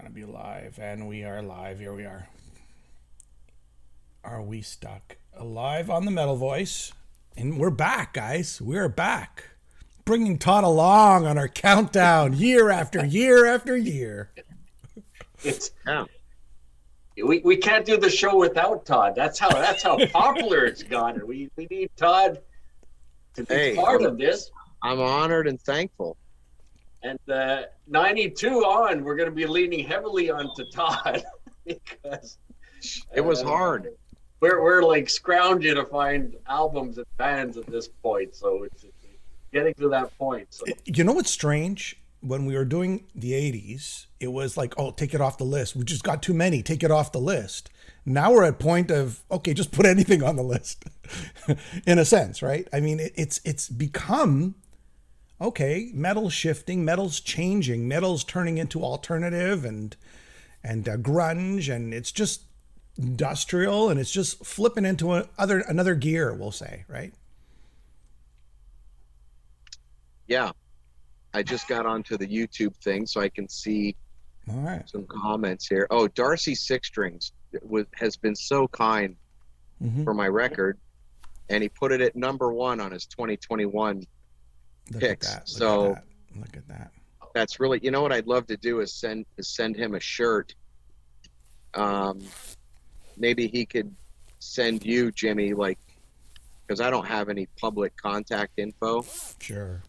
to be live, and we are live. Here we are. Are we stuck? Alive on the Metal Voice, and we're back, guys. We're back, bringing Todd along on our countdown, year after year after year. It's we can't do the show without Todd. That's how popular it's gotten. We need Todd to be part of this. I'm honored and thankful. And 92 on, we're going to be leaning heavily onto Todd because it was hard. We're like scrounging to find albums and bands at this point, so it's getting to that point. So you know what's strange? When we were doing the 80s, it was like, oh, take it off the list. We just got too many. Take it off the list. Now we're at point of, okay, just put anything on the list, in a sense, right? I mean, it's become, okay, metal's shifting, metal's changing, metal's turning into alternative and grunge, and it's just industrial, and it's just flipping into another gear, we'll say, right? Yeah. I just got onto the YouTube thing so I can see some comments here. Oh, Darcy Six Strings has been so kind for my record, and he put it at #1 on his 2021 picks. Look at that. That's really, you know what I'd love to do is send him a shirt. Maybe he could send you, Jimmy, like, because I don't have any public contact info. Sure.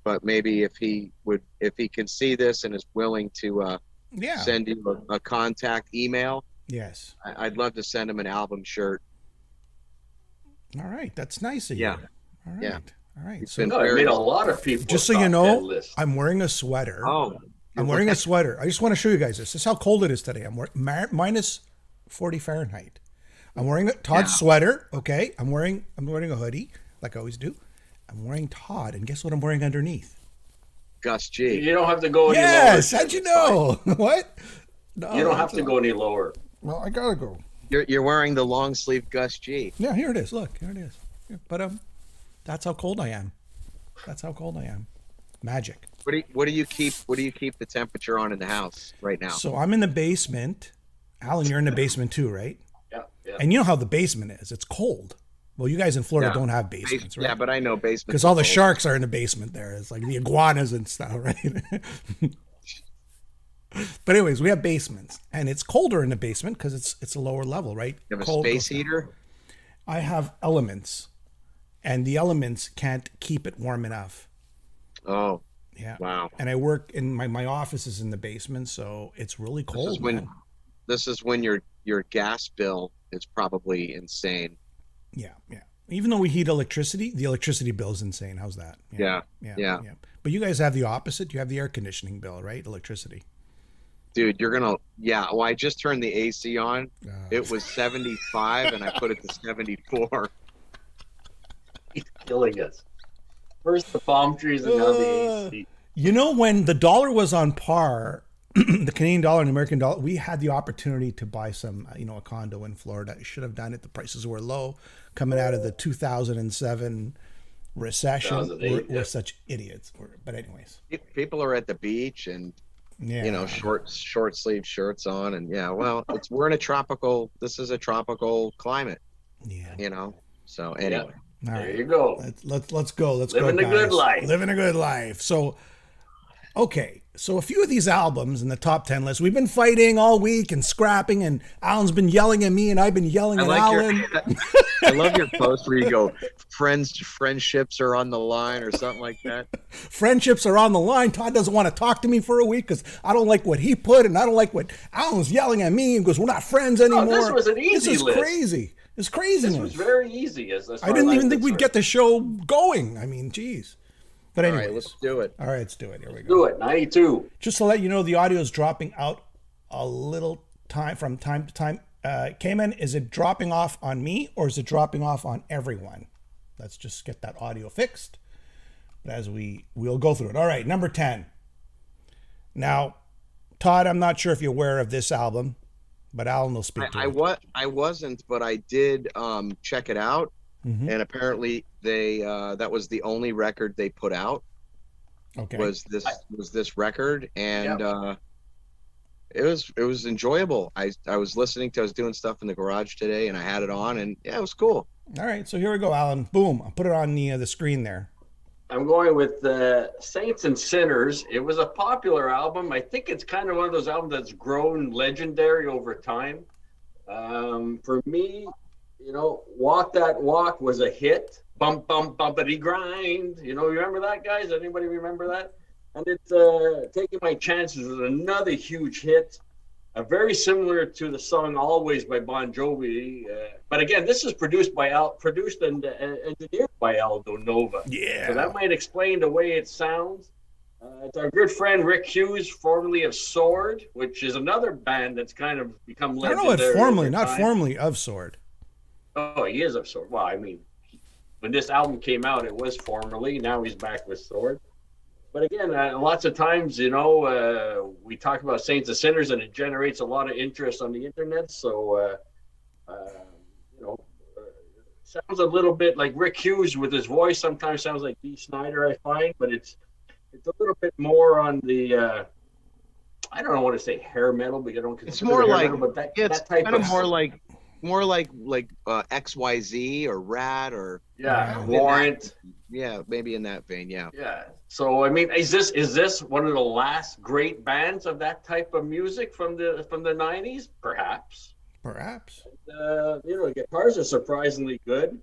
But maybe if he can see this and is willing to send you a contact email. Yes. I'd love to send him an album shirt. All right. That's nice of you. Yeah. All right. Yeah. All right. So I made a lot of people. Just so you know, I'm wearing a sweater. Oh. I'm wearing a sweater. I just want to show you guys this. This is how cold it is today. I'm wearing minus 40 Fahrenheit. I'm wearing Todd's sweater. Okay. I'm wearing a hoodie like I always do. I'm wearing Todd, and guess what I'm wearing underneath? Gus G. You don't have to go any lower. Yes, how'd you know? What? No, you don't have to go any lower. Well, I gotta go. You're wearing the long sleeve Gus G. Yeah, here it is. Look, here it is. Here. But that's how cold I am. That's how cold I am. Magic. What do you keep the temperature on in the house right now? So I'm in the basement. Alan, you're in the basement too, right? Yeah. And you know how the basement is. It's cold. Well, you guys in Florida don't have basements, right? Yeah, but I know basements. Because all the sharks are in the basement there. It's like the iguanas and stuff, right? But anyways, we have basements. And it's colder in the basement because it's a lower level, right? You have a space heater? I have elements. And the elements can't keep it warm enough. Oh. Yeah. Wow. And I work in my office is in the basement, so it's really cold. This is when your gas bill is probably insane. Yeah. Even though we heat electricity, the electricity bill is insane. How's that? Yeah. But you guys have the opposite. You have the air conditioning bill, right? Electricity. Dude, well, I just turned the AC on. It was 75 and I put it to 74. He's killing us. First the palm trees and now the AC. You know, when the dollar was on par, the Canadian dollar and American dollar, we had the opportunity to buy some, a condo in Florida. I should have done it. The prices were low coming out of the 2007 recession. We're such idiots. But anyways. People are at the beach and, short sleeve shirts on. And we're in this is a tropical climate. Yeah. So anyway. All right. There you go. Let's go. Let's go. Living a good life. Living a good life. So, okay. So a few of these albums in the top 10 list, we've been fighting all week and scrapping, and Alan's been yelling at me and I've been yelling at Alan. I love your post where you go, friendships are on the line or something like that. Friendships are on the line. Todd doesn't want to talk to me for a week because I don't like what he put and I don't like what Alan's yelling at me and goes, we're not friends anymore. This was an easy list. This is crazy. It's craziness. This was very easy. I didn't even think we'd get the show going. I mean, geez. But anyway, all right, let's do it. All right, let's do it. Here we go. Do it. 92. Just to let you know, the audio is dropping out a little from time to time. Cayman, is it dropping off on me or is it dropping off on everyone? Let's just get that audio fixed. But as we'll go through it. All right, number 10. Now, Todd, I'm not sure if you're aware of this album, but Alan will speak to it. I wasn't, but I did check it out. Mm-hmm. And apparently they that was the only record they put out. Okay. Was this record, and it was enjoyable. I was listening to, I was doing stuff in the garage today, and I had it on, and yeah, it was cool. All right, so here we go, Alan. Boom! I'll put it on the screen there. I'm going with Saints and Sinners. It was a popular album. I think it's kind of one of those albums that's grown legendary over time. For me, you know, Walk That Walk was a hit. Bump, bump, bumpity grind. You know, remember that, guys? Anybody remember that? And it's Taking My Chances was another huge hit. Very similar to the song "Always" by Bon Jovi, but again, this is produced and engineered by Aldo Nova. Yeah, so that might explain the way it sounds. It's our good friend Rick Hughes, formerly of Sword, which is another band that's kind of become legendary. I don't know what formerly, not formally of Sword. Oh, he is of Sword. Well, I mean, when this album came out, it was formerly. Now he's back with Sword. But again, lots of times, you know, we talk about Saints and Sinners, and it generates a lot of interest on the internet. So, you know, sounds a little bit like Rick Hughes with his voice. Sometimes sounds like Dee Snider, I find, but it's a little bit more on the. I don't want to say hair metal, because I don't consider it's more hair like metal, but that, it's that type kind of more like XYZ or Rat or Warrant. Yeah, maybe in that vein. Yeah. Yeah. So I mean, is this one of the last great bands of that type of music from the 90s? Perhaps. You know, guitars are surprisingly good.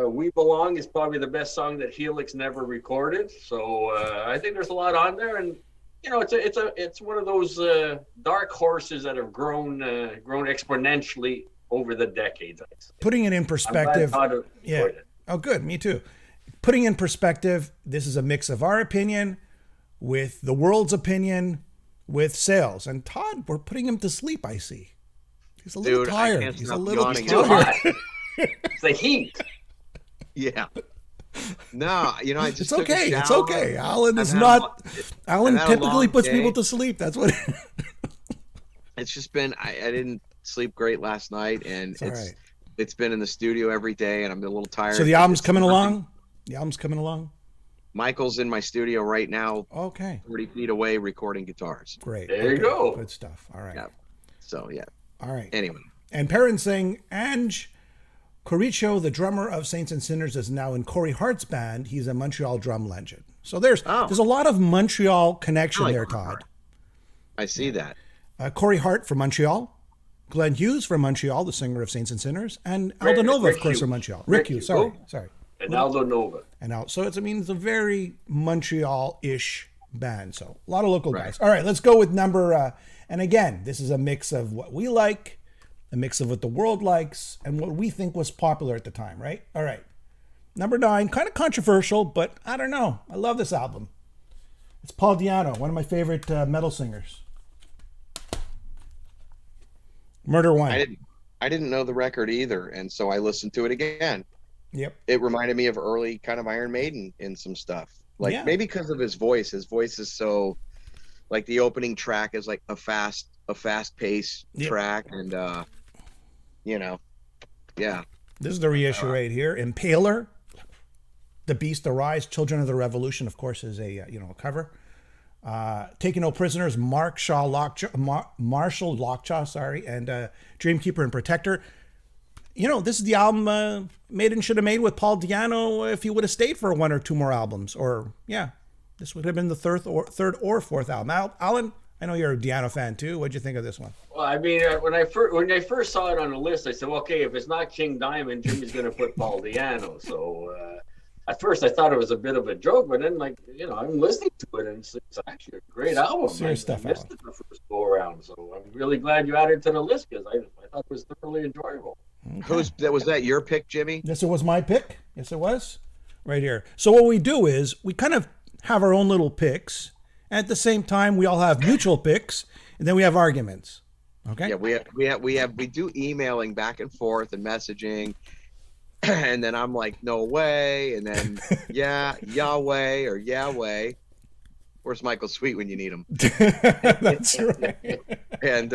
"We Belong" is probably the best song that Helix never recorded. So I think there's a lot on there, and you know, it's one of those dark horses that have grown exponentially over the decades. Putting it in perspective, yeah. Oh, good. Me too. Putting in perspective, this is a mix of our opinion with the world's opinion with sales. And Todd, we're putting him to sleep, I see. He's a little tired. He's a little tired. It's the heat. Yeah. No, you know, I just it's okay. It's okay. Alan is not. Alan typically puts people to sleep. That's what. It's just been. I didn't sleep great last night, and it's been in the studio every day, and I'm a little tired. So the album's coming along. The album's coming along. Michael's in my studio right now. Okay. 40 feet away, recording guitars. Great. There you go. Good stuff. All right. Yeah. So yeah. All right. Anyway. And parents saying Ange Queensrÿche, the drummer of Saints and Sinners, is now in Corey Hart's band. He's a Montreal drum legend. So there's a lot of Montreal connection there, Todd. I see that. Corey Hart from Montreal. Glenn Hughes from Montreal, the singer of Saints and Sinners. And Aldo Nova, of course, from Montreal. Rick Hughes, sorry. And Aldo Nova. So it's a very Montreal-ish band. So a lot of local guys. All right, let's go with number, and again, this is a mix of what we like, a mix of what the world likes, and what we think was popular at the time, right? All right. Number 9, kind of controversial, but I don't know. I love this album. It's Paul Di'Anno, one of my favorite metal singers. Murder One. I didn't know the record either, and so I listened to it again. Yep. It reminded me of early kind of Iron Maiden in some stuff. Like maybe because of his voice. His voice is so, like, the opening track is like a fast paced track, and you know, yeah. This is the reissue right here. Impaler, The Beast Arise, Children of the Revolution, of course, is a a cover. Taking No Prisoners, Marshall Lockjaw, and Dreamkeeper and Protector. You know, this is the album Maiden should have made with Paul Di'Anno if he would have stayed for 1 or 2 more albums. Or, this would have been the third or fourth album. Alan, I know you're a Di'Anno fan too. What'd you think of this one? Well, I mean, when I first saw it on the list, I said, well, okay, if it's not King Diamond, Jimmy's going to put Paul Di'Anno. So at first I thought it was a bit of a joke, but then, like, you know, I'm listening to it, and it's actually a great album. Serious stuff. I missed it the first go around, so I'm really glad you added it to the list, because I thought it was thoroughly enjoyable. Okay. Was that your pick, Jimmy? Yes, it was my pick. Yes, it was. Right here. So what we do is we kind of have our own little picks, and at the same time we all have mutual picks, and then we have arguments. Okay? Yeah, we do emailing back and forth and messaging, and then I'm like, no way, and then Yahweh or Yahweh. Where's Michael Sweet when you need him? That's right. And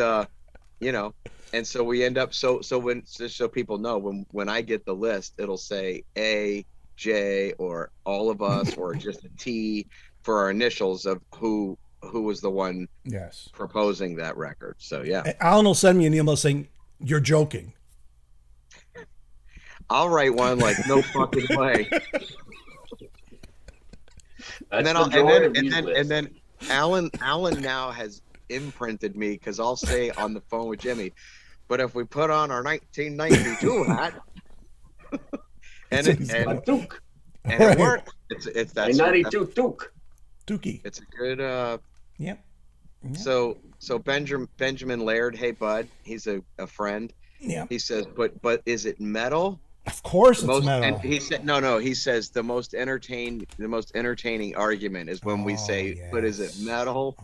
you know. And so we end up so just so people know, when I get the list, it'll say A, J, or all of us, or just a T for our initials of who who was the one Yes. proposing that record. So yeah, Alan will send me an email saying you're joking. I'll write one like no fucking way. And then Alan now has imprinted me because I'll say on the phone with Jimmy, but if we put on our 1992 hat and it worked, it's that 92 Took. Dookie. It's a good Yep. So Benjamin Laird, hey bud, he's a friend. Yeah. He says, but is it metal? Of course it's metal. And he said no, he says the most entertaining argument is when we say, yes. but is it metal?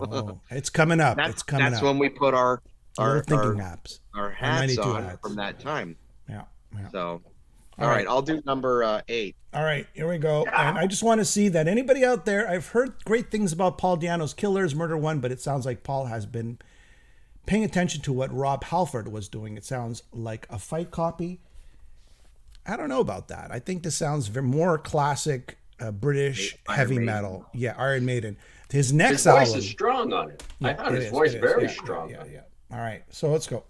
It's coming up. That's when we put our thinking hats on from that time. Yeah. So all right, I'll do number 8. All right, here we go. And I just want to see that anybody out there, I've heard great things about Paul Di'Anno's Killers, Murder One, but it sounds like Paul has been paying attention to what Rob Halford was doing. It sounds like a fight copy. I don't know about that. I think this sounds more classic British heavy metal. Yeah, Iron Maiden. His next album. His voice is strong on it. I found his voice very strong. Yeah. All right, so let's go.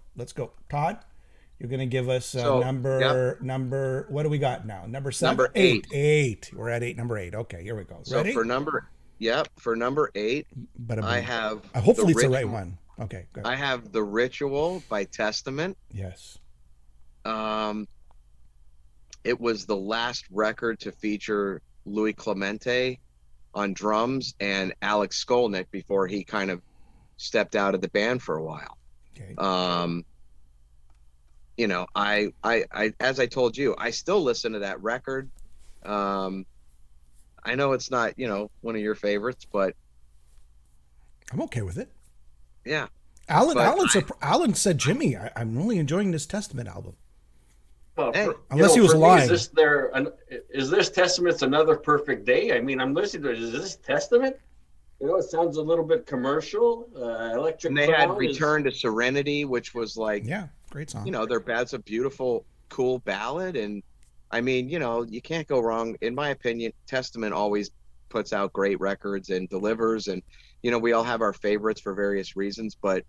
Todd, you're going to give us number. What do we got now? Number 7. Number 8. 8. We're at 8. Number 8. Okay, here we go. Ready? So for number 8, I have. Hopefully it's the right one. Okay, good. I have The Ritual by Testament. Yes. It was the last record to feature Louis Clemente on drums and Alex Skolnick before he kind of stepped out of the band for a while. Okay. You know, I as I told you, I still listen to that record. I know it's not, one of your favorites, but I'm okay with it. Yeah. Alan said, Jimmy, I'm really enjoying this Testament album. Well, unless he was lying. Is this Testament's Another Perfect Day? I mean, I'm listening to it. Is this Testament? It sounds a little bit commercial. Electric. And they had Return to Serenity, which was like, great song. That's a beautiful, cool ballad. And I mean, you can't go wrong. In my opinion, Testament always puts out great records and delivers. And, we all have our favorites for various reasons. But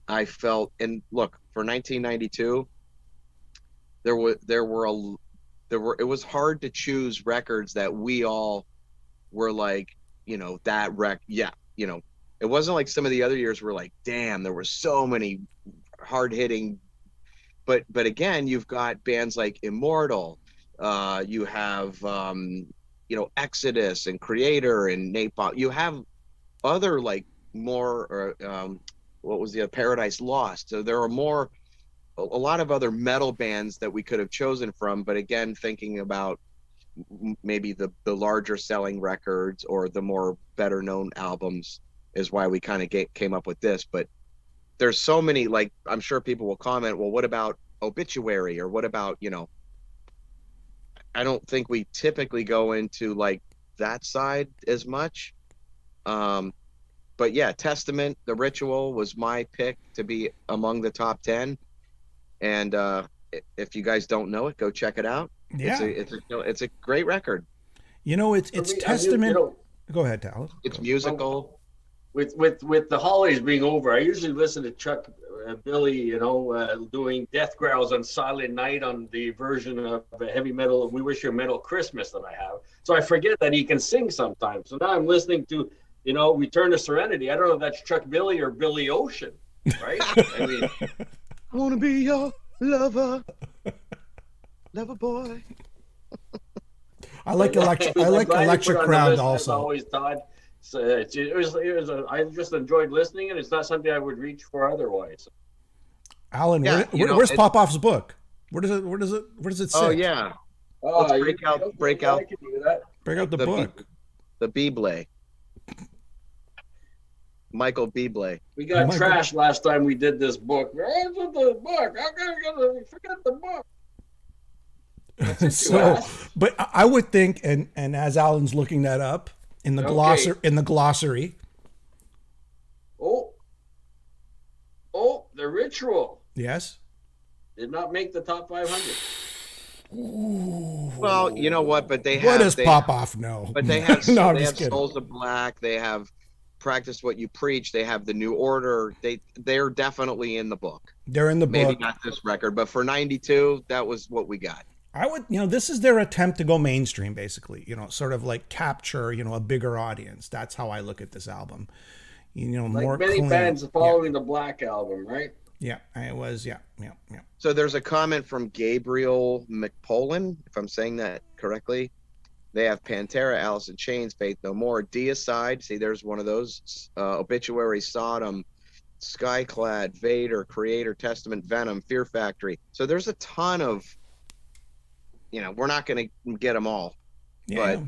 I felt, and look, for 1992, it was hard to choose records that we all were like, it wasn't like some of the other years were like, damn, there were so many hard hitting, but again, you've got bands like Immortal, you have, Exodus and Creator and Napalm, you have other like more, what was the Paradise Lost. So there are a lot of other metal bands that we could have chosen from, but again, thinking about maybe the larger selling records or the more better known albums is why we kind of came up with this. But there's so many, like, I'm sure people will comment, well, what about Obituary, or what about, I don't think we typically go into like that side as much. But yeah, Testament, The Ritual was my pick to be among the top 10. And if you guys don't know it, go check it out. Yeah, it's a great record. It's Testament. Go ahead, Tal. It's musical. With the holidays being over, I usually listen to Chuck Billy, doing death growls on Silent Night on the version of heavy metal We Wish You a Metal Christmas that I have. So I forget that he can sing sometimes. So now I'm listening to, Return to Serenity. I don't know if that's Chuck Billy or Billy Ocean, right? I mean, I want to be your lover boy. I like Electric Crowd also. As always, Todd. So I just enjoyed listening, and it's not something I would reach for otherwise. Alan, where's Popoff's book? Where does it sit? Oh yeah. Let's break out the book. The Bible. Michael Bublé. We got trashed last time we did this book. Where's the book? How can I forget the book? But I would think, and as Alan's looking that up in the glossary. Oh, The Ritual. Yes. Did not make the top 500. Ooh. Well, you know what? But they have. What does Popoff know? But they have. They have Souls of Black. They have Practice What You Preach. They have The New Order. They're definitely in the book. They're in the book. Maybe not this record, but for 92, that was what we got. I would, this is their attempt to go mainstream, basically, sort of like capture, a bigger audience. That's how I look at this album. Like more many clean. bands following the Black Album, right? Yeah, it was. Yeah. So there's a comment from Gabriel McPolin, if I'm saying that correctly. They have Pantera, Alice in Chains, Faith No More, Deicide. See, there's one of those. Obituary, Sodom, Skyclad, Vader, Creator, Testament, Venom, Fear Factory. So there's a ton of, we're not going to get them all. Yeah.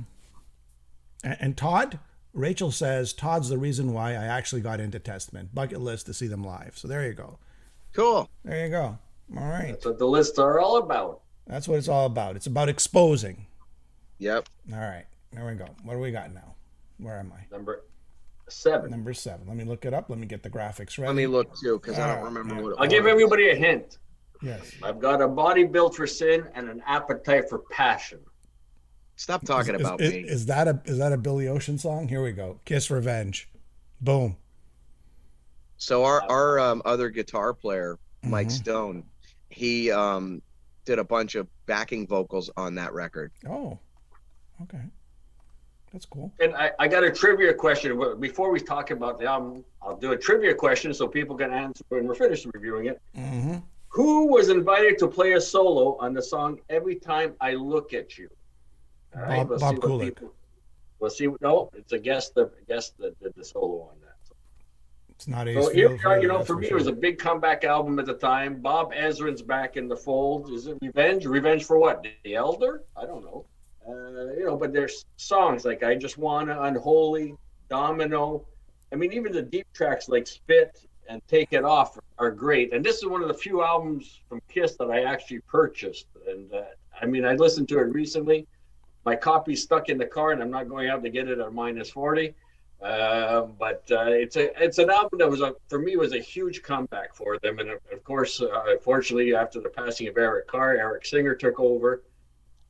But... And Todd, Rachel says, Todd's the reason why I actually got into Testament. Bucket list to see them live. So there you go. Cool. There you go. All right. That's what the lists are all about. That's what it's all about. It's about exposing. Yep. All right. There we go. What do we got now? Where am I? Number 7. Let me look it up. Let me get the graphics ready. Let me look too, because I don't remember what it was. I'll give everybody a hint. Yes. I've got a body built for sin and an appetite for passion. Stop talking about me. Is that a Billy Ocean song? Here we go. Kiss Revenge. Boom. So our other guitar player, Mike Stone, he did a bunch of backing vocals on that record. Oh, okay. That's cool. And I got a trivia question. Before we talk about the album, I'll do a trivia question so people can answer when we're finished reviewing it. Mm-hmm. Who was invited to play a solo on the song Every Time I Look at You? All right, Bob Kulick. We'll see. No, it's a guest that did the solo on that. It's not So here, for me, it was a big comeback album at the time. Bob Ezrin's back in the fold. Is it Revenge? Revenge for what? The Elder? I don't know. But there's songs like I Just Wanna, Unholy, Domino. I mean, even the deep tracks like Spit and Take It Off are great. And this is one of the few albums from Kiss that I actually purchased. And I listened to it recently. My copy's stuck in the car, and I'm not going out to get it at -40. But it's an album that for me was a huge comeback for them. And of course, unfortunately, after the passing of Eric Carr, Eric Singer took over.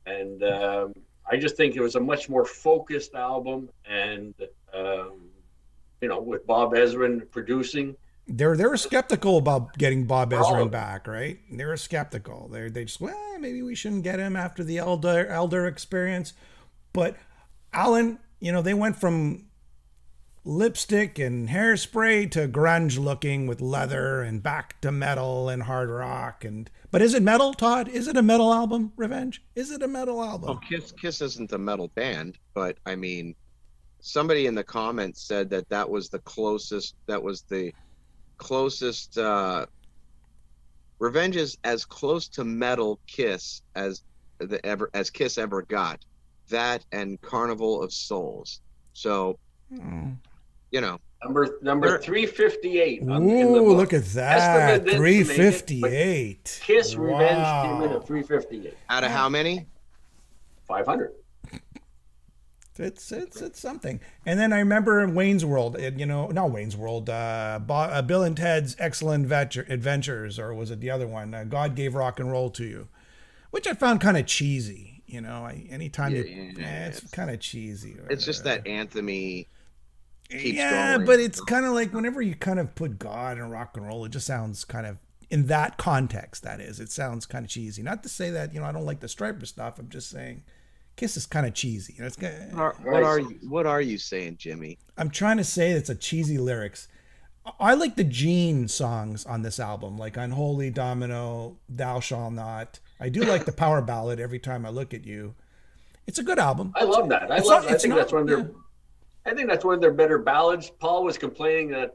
And I just think it was a much more focused album, and with Bob Ezrin producing. They were skeptical about getting Bob Ezrin back, right? They were skeptical. They just maybe we shouldn't get him after the Elder experience. But Alan, they went from lipstick and hairspray to grunge looking with leather and back to metal and hard rock. But is it metal, Todd? Is it a metal album, Revenge? Is it a metal album? Well, Kiss isn't a metal band, but somebody in the comments said that was the closest. Revenge is as close to metal Kiss as Kiss ever got. That and Carnival of Souls. So, Number 358. Ooh, look at that. 358. Kiss Revenge came in at 358. Out of how many? 500. It's something. And then I remember in Wayne's World, not Wayne's World, Bill and Ted's Excellent Adventures, or was it the other one? God Gave Rock and Roll to You, which I found kind of cheesy. It's kind of cheesy. It's just that anthem-y. Yeah, but it's kind of like whenever you kind of put God and rock and roll, it just sounds kind of, in that context, that is, it sounds kind of cheesy. Not to say that, I don't like the Striper stuff. I'm just saying Kiss is kind of cheesy. What are you saying, Jimmy? I'm trying to say it's a cheesy lyrics. I like the Gene songs on this album, like Unholy, Domino, Thou Shall Not. I do like the power ballad, Every Time I Look at You. It's a good album. I love that. I think that's one of their better ballads. Paul was complaining that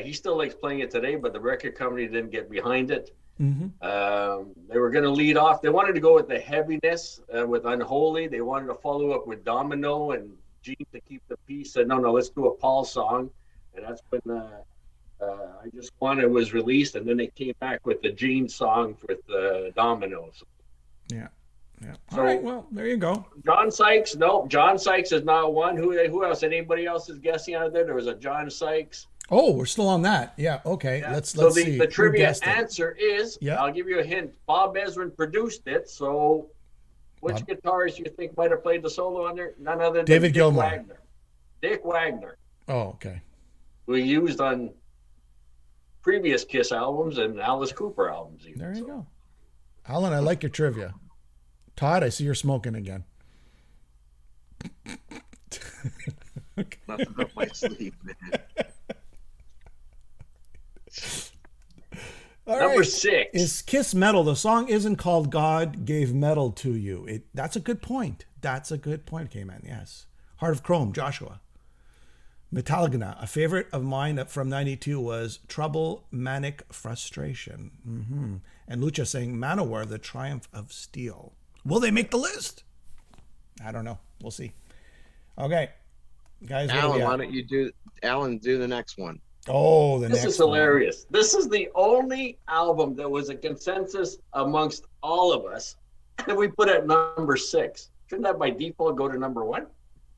he still likes playing it today, but the record company didn't get behind it. Mm-hmm. They were going to lead off. They wanted to go with the heaviness with Unholy. They wanted to follow up with Domino, and Gene, to keep the peace, said, no, let's do a Paul song. And that's when I Just Wanna was released, and then they came back with the Gene song with Dominoes. Yeah. So, all right, well, there you go. John Sykes, no, John Sykes is not one. Who else? Anybody else is guessing out there? There was a John Sykes. Oh, we're still on that. Yeah, okay. Yeah. Let's see. The trivia answer is, I'll give you a hint. Bob Ezrin produced it, so which guitarist you think might have played the solo on there? None other than David Gilmour. Dick Wagner. Oh, okay. we used on previous Kiss albums and Alice Cooper albums. Even, there you go. Alan, I like your trivia. Todd, I see you're smoking again. Nothing up my sleeve, man. Number 6 is Kiss metal. The song isn't called "God Gave Metal to You." That's a good point. That's a good point, K-Man. Yes. Heart of Chrome, Joshua. Metallica. A favorite of mine from '92 was "Trouble, Manic Frustration." Mm-hmm. And Lucha saying "Manowar, the Triumph of Steel." Will they make the list? I don't know. We'll see. Okay, guys. Alan, why don't you do the next one? Oh, this is hilarious. One. This is the only album that was a consensus amongst all of us that we put at number 6. Shouldn't that by default go to number 1?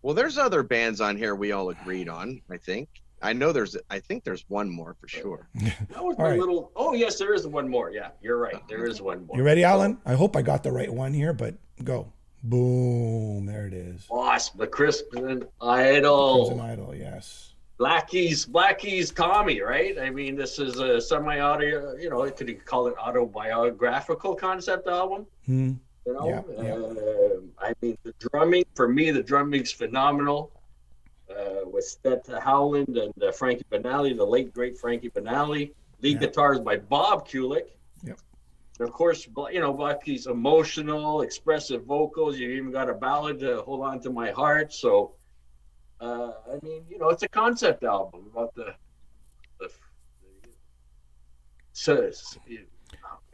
Well, there's other bands on here we all agreed on, I think. I think there's one more for sure. That was my little. Oh, yes, there is one more. Yeah, you're right. There is one more. You ready, Alan? I hope I got the right one here, but go. Boom. There it is. W.A.S.P, the Crimson Idol. Crimson Idol, yes. Blackie's Tommy, right? I mean, this is a semi-audio, could you call it autobiographical concept album? You know, I mean, the drumming's phenomenal. With Stet Howland and Frankie Banali, the late great Frankie Banali. Lead guitars by Bob Kulick. Yep. And of course, Blackie's emotional, expressive vocals. You even got a ballad, "Hold On to My Heart." So. I mean, it's a concept album about the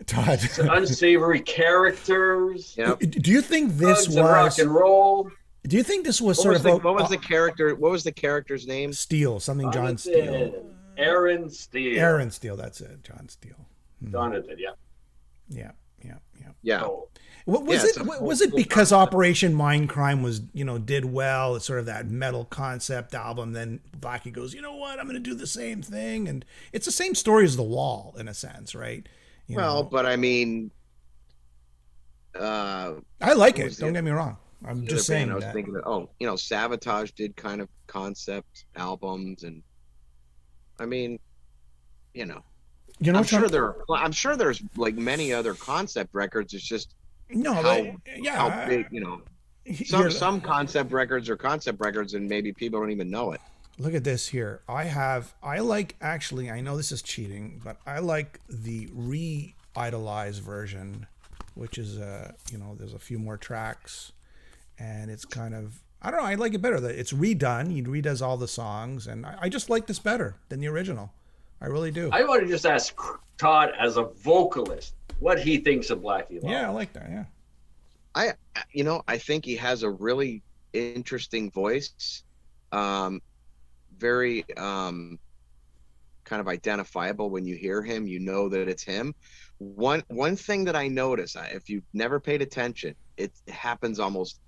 Todd. unsavory characters. Yep. Do you think this was rock and roll? Do you think this was what was the character? What was the character's name? Steele, something John Steele. Aaron Steele. Aaron Steele, that's it. John Steele. Jonathan, yeah. Yeah. So, was it because Operation Mindcrime was, did well? It's sort of that metal concept album. Then Blackie goes, you know what? I'm going to do the same thing. And it's the same story as The Wall in a sense, right? But I mean, I like it. Don't get me wrong. I'm just saying I was thinking that, Sabotage did kind of concept albums. And I mean, I'm sure there's like many other concept records. It's just how big, some concept records are concept records and maybe people don't even know it. Look at this here. I know this is cheating, but I like the re-idolized version, which is there's a few more tracks and it's kind of, I don't know, I like it better that it's redone. He redoes all the songs and I just like this better than the original. I really do. I want to just ask Todd, as a vocalist, what he thinks of Blackie Lawless. Yeah, I like that. Yeah. I think he has a really interesting voice. Very kind of identifiable when you hear him. You know that it's him. One thing that I notice, if you've never paid attention, it happens almost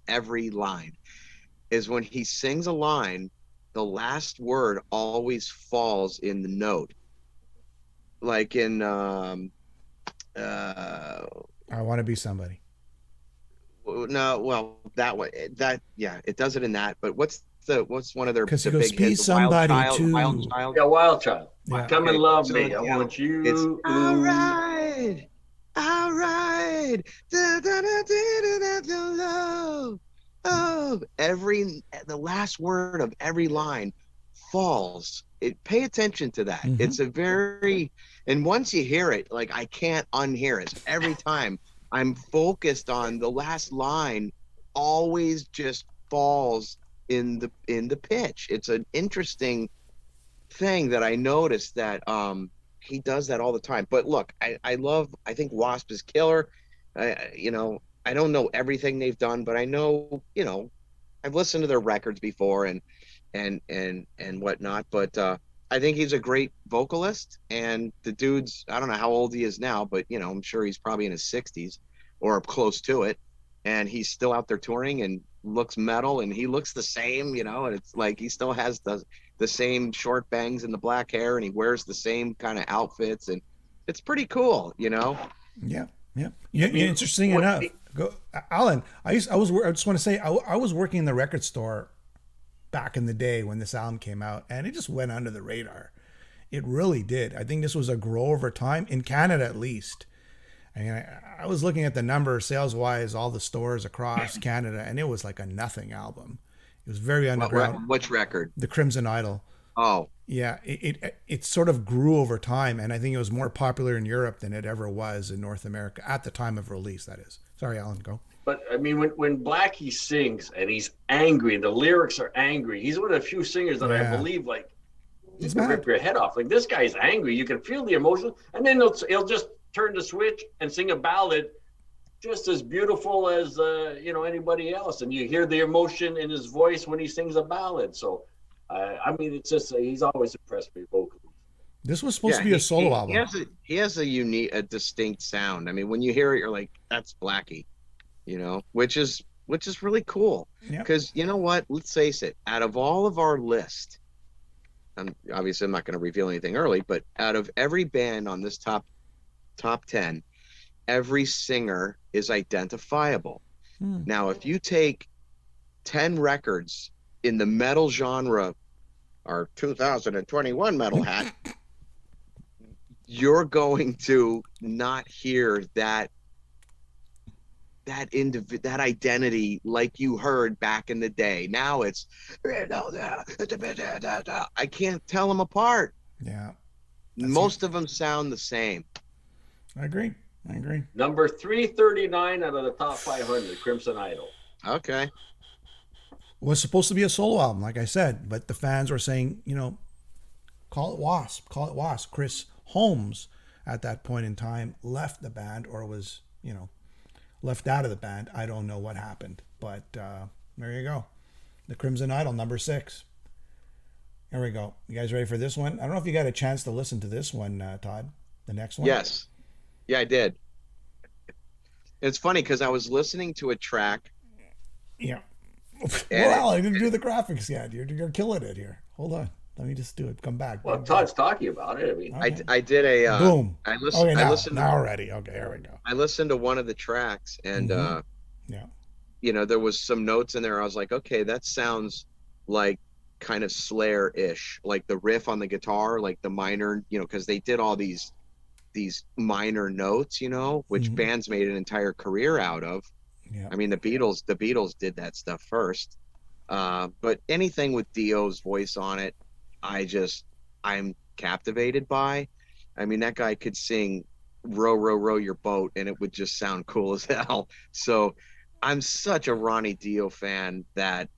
every line, is when he sings a line, the last word always falls in the note. Like in I Want to Be Somebody. No, well, that one, it does it in that. But what's one of their because he the goes, big "Be hits? somebody too." Wild Child. Yeah, Wild Child. Yeah. Come and love me. I want you. It's all right. Love. Oh, the last word of every line falls. Pay attention to that. Mm-hmm. It's and once you hear it, like I can't unhear it. Every time I'm focused on the last line, always just falls in the pitch. It's an interesting thing that I noticed that he does that all the time. But look, I think W.A.S.P is killer. I don't know everything they've done, but I know, I've listened to their records before and whatnot, but I think he's a great vocalist, and the dude's, I don't know how old he is now, but I'm sure he's probably in his 60s or close to it, and he's still out there touring and looks metal, and he looks the same, and it's like he still has the same short bangs and the black hair, and he wears the same kind of outfits, and it's pretty cool, Yeah. Interesting enough. Go, Alan. I just want to say I was working in the record store back in the day when this album came out, and it just went under the radar. It really did. I think this was a grow over time, in Canada at least. I mean, I was looking at the number sales-wise, all the stores across Canada, and it was like a nothing album. It was very underground. Which record? The Crimson Idol. Oh. Yeah, it sort of grew over time, and I think it was more popular in Europe than it ever was in North America at the time of release, that is. Sorry, Alan, go. But I mean, when Blackie sings and he's angry, and the lyrics are angry, he's one of the few singers that I believe, like, he's gonna rip your head off. Like, this guy's angry. You can feel the emotion, and then he'll just turn the switch and sing a ballad just as beautiful as anybody else, and you hear the emotion in his voice when he sings a ballad. So I mean, it's just he's always impressed me vocally. This was supposed to be a solo album. He has a distinct sound. I mean, when you hear it, you're like, that's Blackie, which is really cool. Because you know what? Let's face it. Out of all of our list, and obviously I'm not going to reveal anything early, but out of every band on this top 10, every singer is identifiable. Now, if you take 10 records in the metal genre, our 2021 metal hat, you're going to not hear that identity like you heard back in the day. Now it's, I can't tell them apart. Yeah. Most of them sound the same. I agree. Number 339 out of the top 500, Crimson Idol. Okay. Was supposed to be a solo album, like I said, but the fans were saying, call it W.A.S.P. Call it W.A.S.P. Chris Holmes, at that point in time, left the band or was, left out of the band. I don't know what happened, but there you go. The Crimson Idol, number 6. Here we go. You guys ready for this one? I don't know if you got a chance to listen to this one, Todd. The next one? Yes. Yeah, I did. It's funny because I was listening to a track. Yeah. Well, I didn't do the graphics yet. You're killing it here. Hold on. Let me just do it. Come back. Well, Todd's talking about it. I mean, okay. I did a boom. I listened. Okay, I listened now already. Okay, here we go. I listened to one of the tracks, and there was some notes in there. I was like, okay, that sounds like kind of Slayer-ish, like the riff on the guitar, like the minor, because they did all these minor notes, which bands made an entire career out of. Yeah. I mean, the Beatles did that stuff first. But anything with Dio's voice on it, I'm captivated by. I mean, that guy could sing row, row, row your boat, and it would just sound cool as hell. So I'm such a Ronnie Dio fan that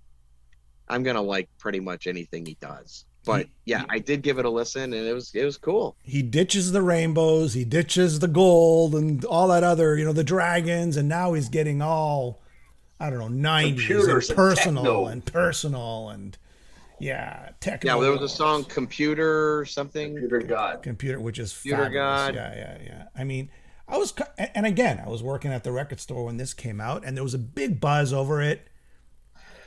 I'm going to like pretty much anything he does. But I did give it a listen, and it was cool. He ditches the rainbows, he ditches the gold, and all that other, the dragons, and now he's getting all, I don't know, 90s and personal and techno. Yeah, there was a song, Computer something. Computer God. Computer, which is Computer fabulous. God. Yeah. I mean, I was working at the record store when this came out, and there was a big buzz over it.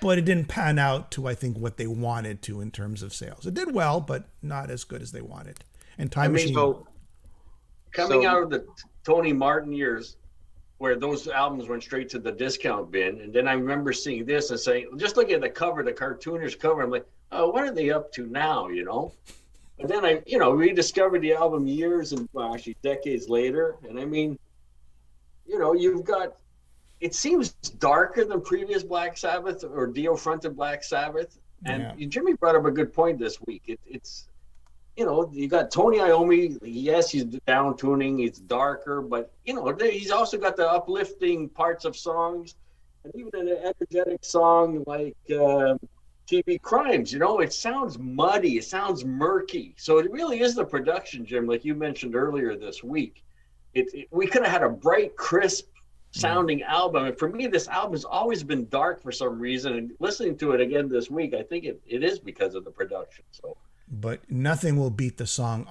But it didn't pan out to, I think, what they wanted to in terms of sales. It did well, but not as good as they wanted. And Time Machine. Coming out of the Tony Martin years, where those albums went straight to the discount bin, and then I remember seeing this and saying, just looking at the cover, the cartoonish cover, I'm like, oh, what are they up to now, And then I, rediscovered the album years and actually decades later, and I mean, you've got. It seems darker than previous Black Sabbath or Dio-fronted Black Sabbath. And Jimmy brought up a good point this week. It's you got Tony Iommi. Yes, he's down tuning. He's darker, but, he's also got the uplifting parts of songs. And even an energetic song like TV Crimes, it sounds muddy. It sounds murky. So it really is the production, Jim, like you mentioned earlier this week. We could have had a bright, crisp, sounding album, and for me this album has always been dark for some reason, and listening to it again this week, I think it is because of the production. So but nothing will beat the song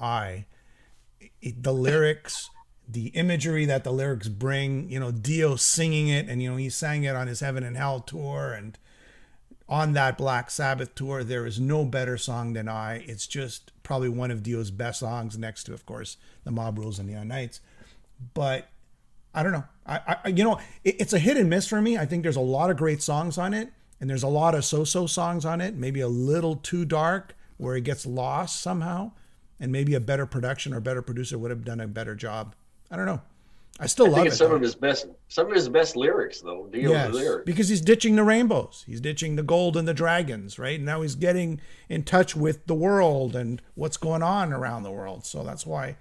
the lyrics, the imagery that the lyrics bring, Dio singing it, and he sang it on his Heaven and Hell tour, and on that Black Sabbath tour there is no better song than It's just probably one of Dio's best songs, next to, of course, The Mob Rules and Neon Nights. But I don't know. It's a hit and miss for me. I think there's a lot of great songs on it, And there's a lot of so-so songs on it, maybe a little too dark where it gets lost somehow. And maybe a better production or better producer would have done a better job. I don't know. I still love it. Some of his best lyrics, though. Yes, lyrics. because he's ditching the rainbows. He's ditching the gold and the dragons, right? Now he's getting in touch with the world and what's going on around the world. So that's why,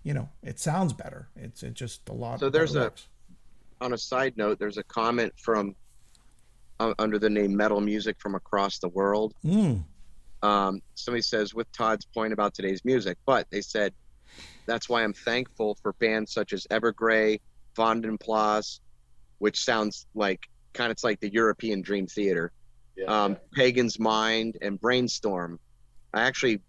it sounds better. It's just a lot. So there's on a side note, there's a comment from under the name Metal Music from Across the World. Somebody says, with Todd's point about today's music, but they said, that's why I'm thankful for bands such as Evergrey, Vondenplas, which sounds like it's like the European Dream Theater, Pagan's Mind, and Brainstorm. I actually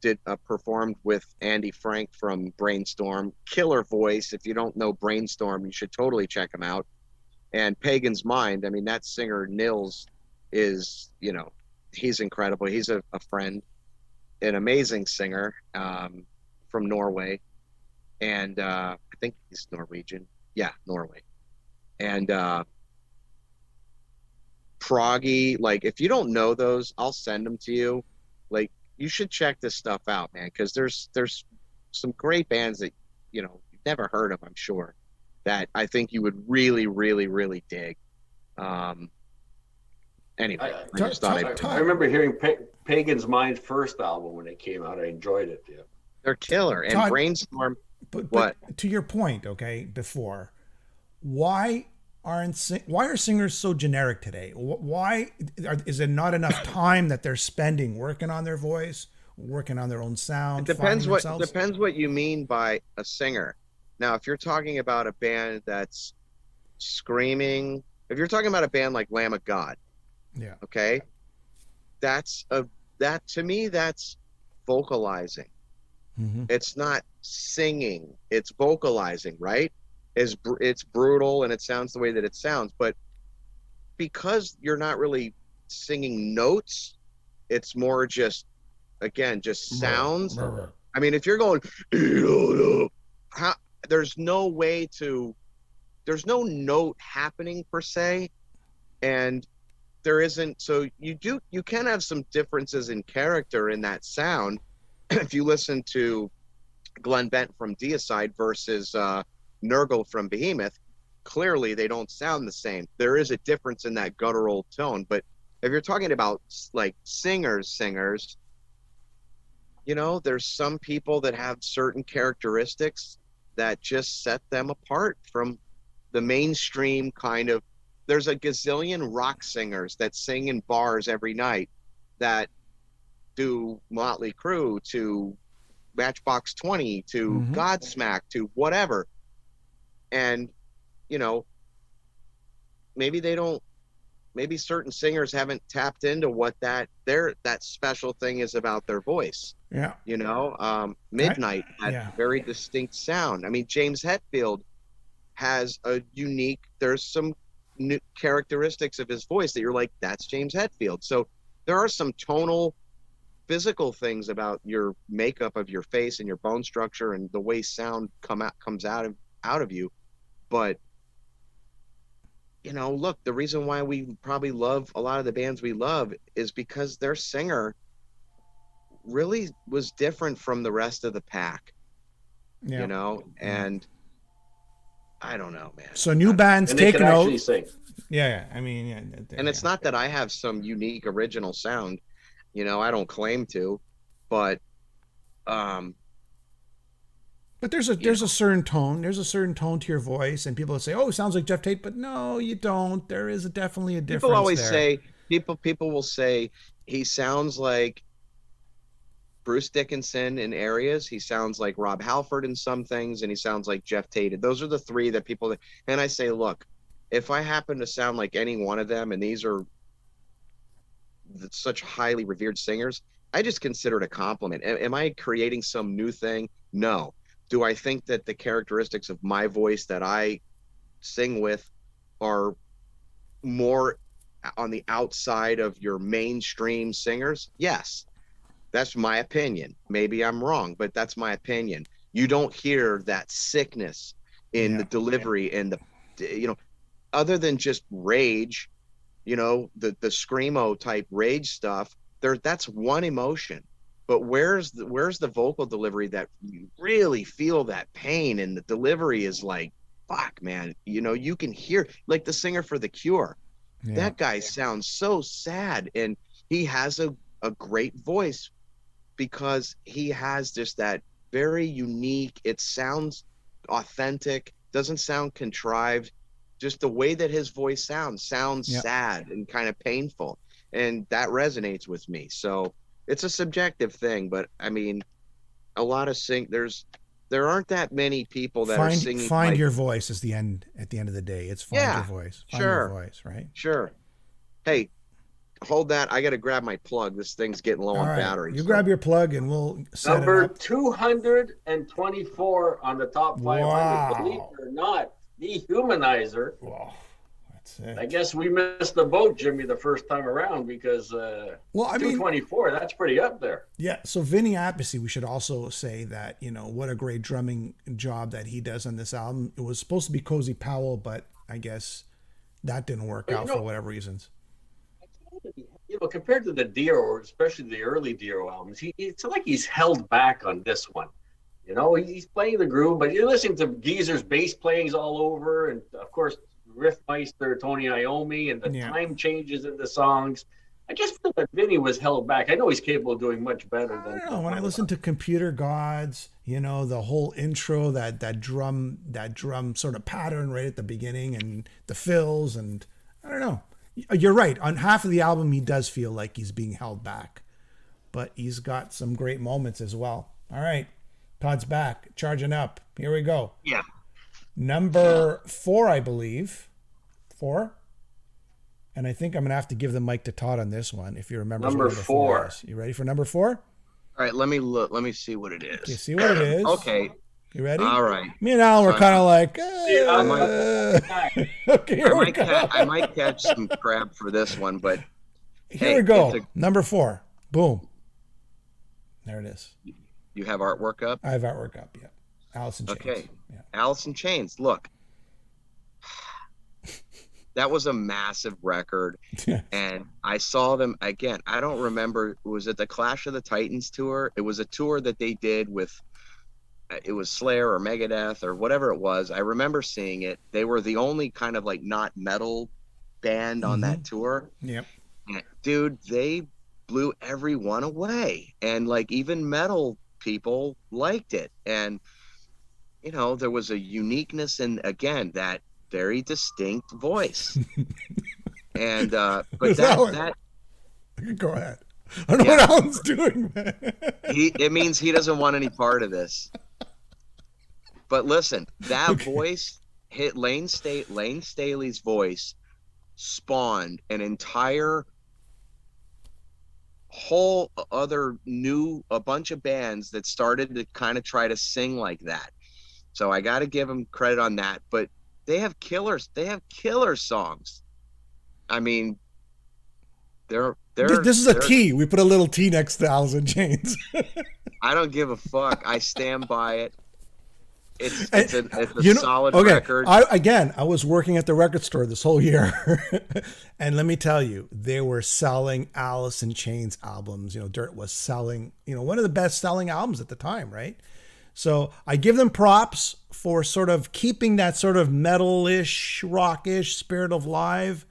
performed with Andy Frank from Brainstorm. Killer voice. If you don't know Brainstorm, you should totally check him out. And Pagan's Mind, I mean, that singer Nils is, he's incredible. He's a friend, an amazing singer from Norway. And I think he's Norwegian. Yeah, Norway. And proggy, like, if you don't know those, I'll send them to you. Like, you should check this stuff out, man, because there's some great bands that you've never heard of, I'm sure, that I think you would really, really, really dig. Anyway, I just thought I remember hearing Pagan's Mind first album when it came out. I enjoyed it. Yeah, they're killer. And Todd, Brainstorm. But to your point, okay, before, why are singers so generic today? Why is it not enough time that they're spending working on their voice, working on their own sound? It depends what you mean by a singer. Now, if you're talking about a band that's screaming, if you're talking about a band like Lamb of God, yeah, okay, to me that's vocalizing. Mm-hmm. It's not singing, it's vocalizing, right? It's brutal and it sounds the way that it sounds, but because you're not really singing notes, it's more just sounds. I mean, if you're going, there's no note happening per se, and there isn't. So you can have some differences in character in that sound. If you listen to Glenn Bent from Deicide versus Nurgle from Behemoth, clearly they don't sound the same. There is a difference in that guttural tone. But if you're talking about like singers, there's some people that have certain characteristics that just set them apart from the mainstream kind of. There's a gazillion rock singers that sing in bars every night that do Motley Crue to Matchbox 20 to Godsmack to whatever. And, maybe certain singers haven't tapped into what that special thing is about their voice. Yeah. Midnight had very distinct sound. I mean, James Hetfield has there's some new characteristics of his voice that you're like, that's James Hetfield. So there are some tonal, physical things about your makeup of your face and your bone structure and the way sound comes out of you. But look, the reason why we probably love a lot of the bands we love is because their singer really was different from the rest of the pack. And I don't know, man. So new bands taking out. Yeah, I mean, and it's not that I have some unique original sound. I don't claim to, but there's a certain tone. There's a certain tone to your voice, and people say, "Oh, it sounds like Jeff Tate," but no, you don't. There is definitely a difference. People always say people will say he sounds like Bruce Dickinson in areas. He sounds like Rob Halford in some things, and he sounds like Jeff Tate. Those are the three that people. And I say, look, if I happen to sound like any one of them, and these are such highly revered singers, I just consider it a compliment. Am I creating some new thing? No. Do I think that the characteristics of my voice that I sing with are more on the outside of your mainstream singers? Yes. That's my opinion. Maybe I'm wrong, but that's my opinion. You don't hear that sickness in the delivery and the, other than just rage, the screamo type rage stuff, that's one emotion. But where's the vocal delivery that you really feel that pain, and the delivery is like, fuck, man, you can hear, like the singer for The Cure. Yeah. That guy sounds so sad, and he has a great voice because he has just that very unique, it sounds authentic, doesn't sound contrived. Just the way that his voice sounds sad and kind of painful. And that resonates with me. So it's a subjective thing, but I mean, a lot of there aren't that many people that are singing. Find your voice at the end of the day. It's find your voice. Find your voice, right? Sure. Hey, hold that. I got to grab my plug. This thing's getting low on battery. You grab your plug and we'll set Number it up. 224 on the top 500. Wow. Believe it or not, Dehumanizer. Wow. That's it. I guess we missed the boat, Jimmy, the first time around because 224, that's pretty up there. Yeah. So Vinny Appice, we should also say that, what a great drumming job that he does on this album. It was supposed to be Cozy Powell, but I guess that didn't work out for whatever reasons. Compared to the Dio, or especially the early Dio albums, it's like he's held back on this one. He's playing the groove, but you're listening to Geezer's bass playings all over, and of course, Riffmeister, Tony Iommi, and the time changes in the songs. I just feel that Vinny was held back. I know he's capable of doing much better than. When I listen to Computer Gods, the whole intro, that drum sort of pattern right at the beginning, and the fills, and I don't know. You're right. On half of the album, he does feel like he's being held back, but he's got some great moments as well. All right. Todd's back, charging up. Here we go. Yeah. Number 4, I believe. 4? And I think I'm going to have to give the mic to Todd on this one, if you remember. Number 4. You ready for number 4? All right, let me look. Let me see what it is. Okay, see what it is. Okay. You ready? All right. Me and Alan were kind of like, okay, here we go. I might catch some crap for this one, but here we go. Number 4. Boom. There it is. You have artwork up? I have artwork up, yeah. Alice in Chains. Okay. Yeah. Alice in Chains. Look. That was a massive record. And I saw them again. I don't remember. Was it the Clash of the Titans tour? It was a tour that they did with, it was Slayer or Megadeth or whatever it was. I remember seeing it. They were the only kind of like not metal band on that tour. Yep. And, dude, they blew everyone away. And like even metal people liked it. And, there was a uniqueness in, again, that very distinct voice. And but that go ahead. I don't know what Alan's doing, man. It means he doesn't want any part of this. But listen, that voice hit Lane Staley's voice spawned an entire whole other a bunch of bands that started to kind of try to sing like that. So I got to give them credit on that, but they have killer songs. I mean, this is a T. We put a little T next to Alice in Chains. I don't give a fuck. I stand by it. It's a solid record. I was working at the record store this whole year, and let me tell you, they were selling Alice in Chains albums. Dirt was selling, one of the best selling albums at the time, right? So I give them props for sort of keeping that sort of metal-ish, rock-ish spirit of live,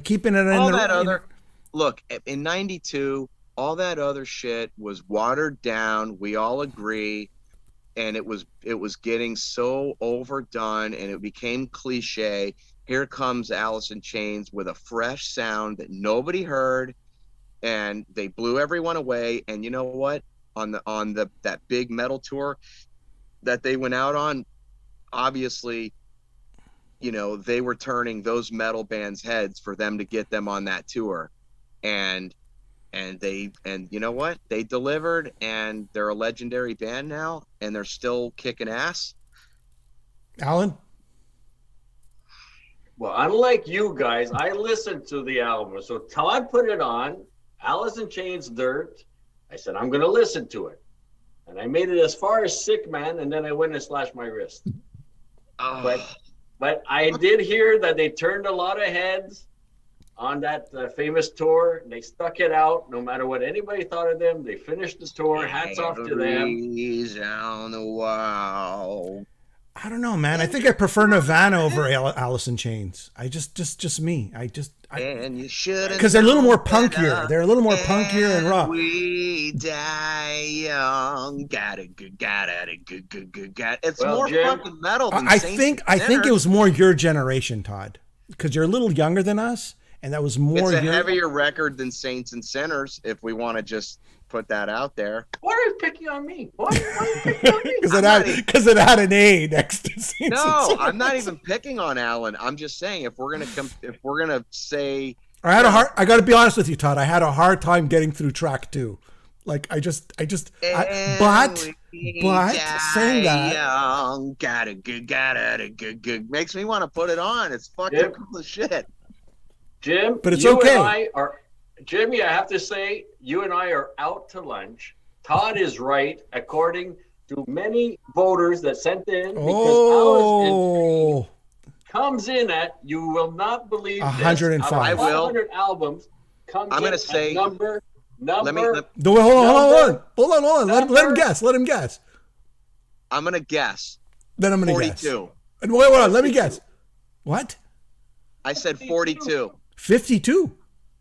keeping it in Look, in 92, all that other shit was watered down. We all agree. And it was getting so overdone and it became cliche. Here comes Alice in Chains with a fresh sound that nobody heard, and they blew everyone away. And you know what? On that big metal tour that they went out on, obviously, they were turning those metal bands' heads for them to get them on that tour. And you know what? They delivered, and they're a legendary band now, and they're still kicking ass. Alan? Well, unlike you guys, I listened to the album. So Todd put it on, Alice in Chains, Dirt. I said, I'm going to listen to it. And I made it as far as Sick Man, and then I went and slashed my wrist. But I did hear that they turned a lot of heads on that famous tour. They stuck it out no matter what anybody thought of them. They finished the tour. Hats off to them. On the wall. I don't know, man. I think I prefer Nirvana over Alice in Chains. Just me. And you should, because they're a little more punkier. They're a little more punkier and rock. We die young. Got it. It's Well, more Jim, fucking metal than I Saints think and it Sinners. was more your generation, Todd, because you're a little younger than us, and that was more. It's a heavier record than Saints and Sinners, if we want to just put that out there. Why are you picking on me? Why are you picking on me? Because it had an A next to Saints and No, Sinners. I'm not even picking on Alan. I'm just saying if we're gonna say, I got to be honest with you, Todd. I had a hard time getting through track 2. Like but saying that, young, got it, makes me want to put it on. It's fucking cool as shit. Jim, but it's you okay. And I are, Jimmy, I have to say, you and I are out to lunch. Todd is right, according to many voters that sent in, because Alice in Chains comes in at, you will not believe 105. this, I will. 500 albums comes I'm in gonna at say number. Hold on. Let him guess. I'm gonna guess. Then I'm gonna 42. guess. And wait, hold on. Let me guess. What? I said 42. 52.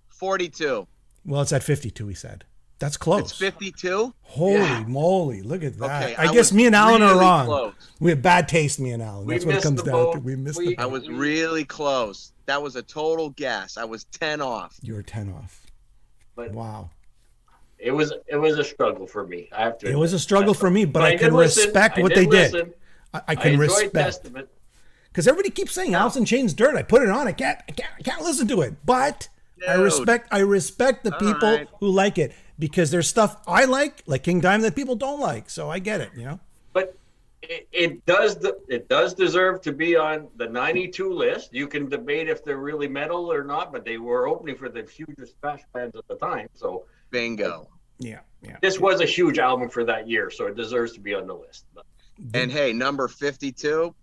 42. Well, it's at 52. He said. That's close. It's 52. Holy moly! Look at that. Okay, I guess me and Alan are really wrong. close. We have bad taste, me and Alan. We That's what it missed comes the down boat. to. We missed the I boat. was really close. That was a total guess. I was 10 off. You were 10 off. But wow. It was a struggle for me. I have to. It was a struggle for me, but I did can listen. respect I what did they listen. did. I can enjoyed respect. Testament. Because everybody keeps saying Alice in Chains dirt. I put it on. I can't listen to it. But I respect the people who like it, because there's stuff I like King Diamond, that people don't like. So I get it, you know. But it does deserve to be on the 92 list. You can debate if they're really metal or not, but they were opening for the hugest thrash bands at the time. So Bingo. Yeah. this was a huge album for that year, so it deserves to be on the list. And hey, number 52.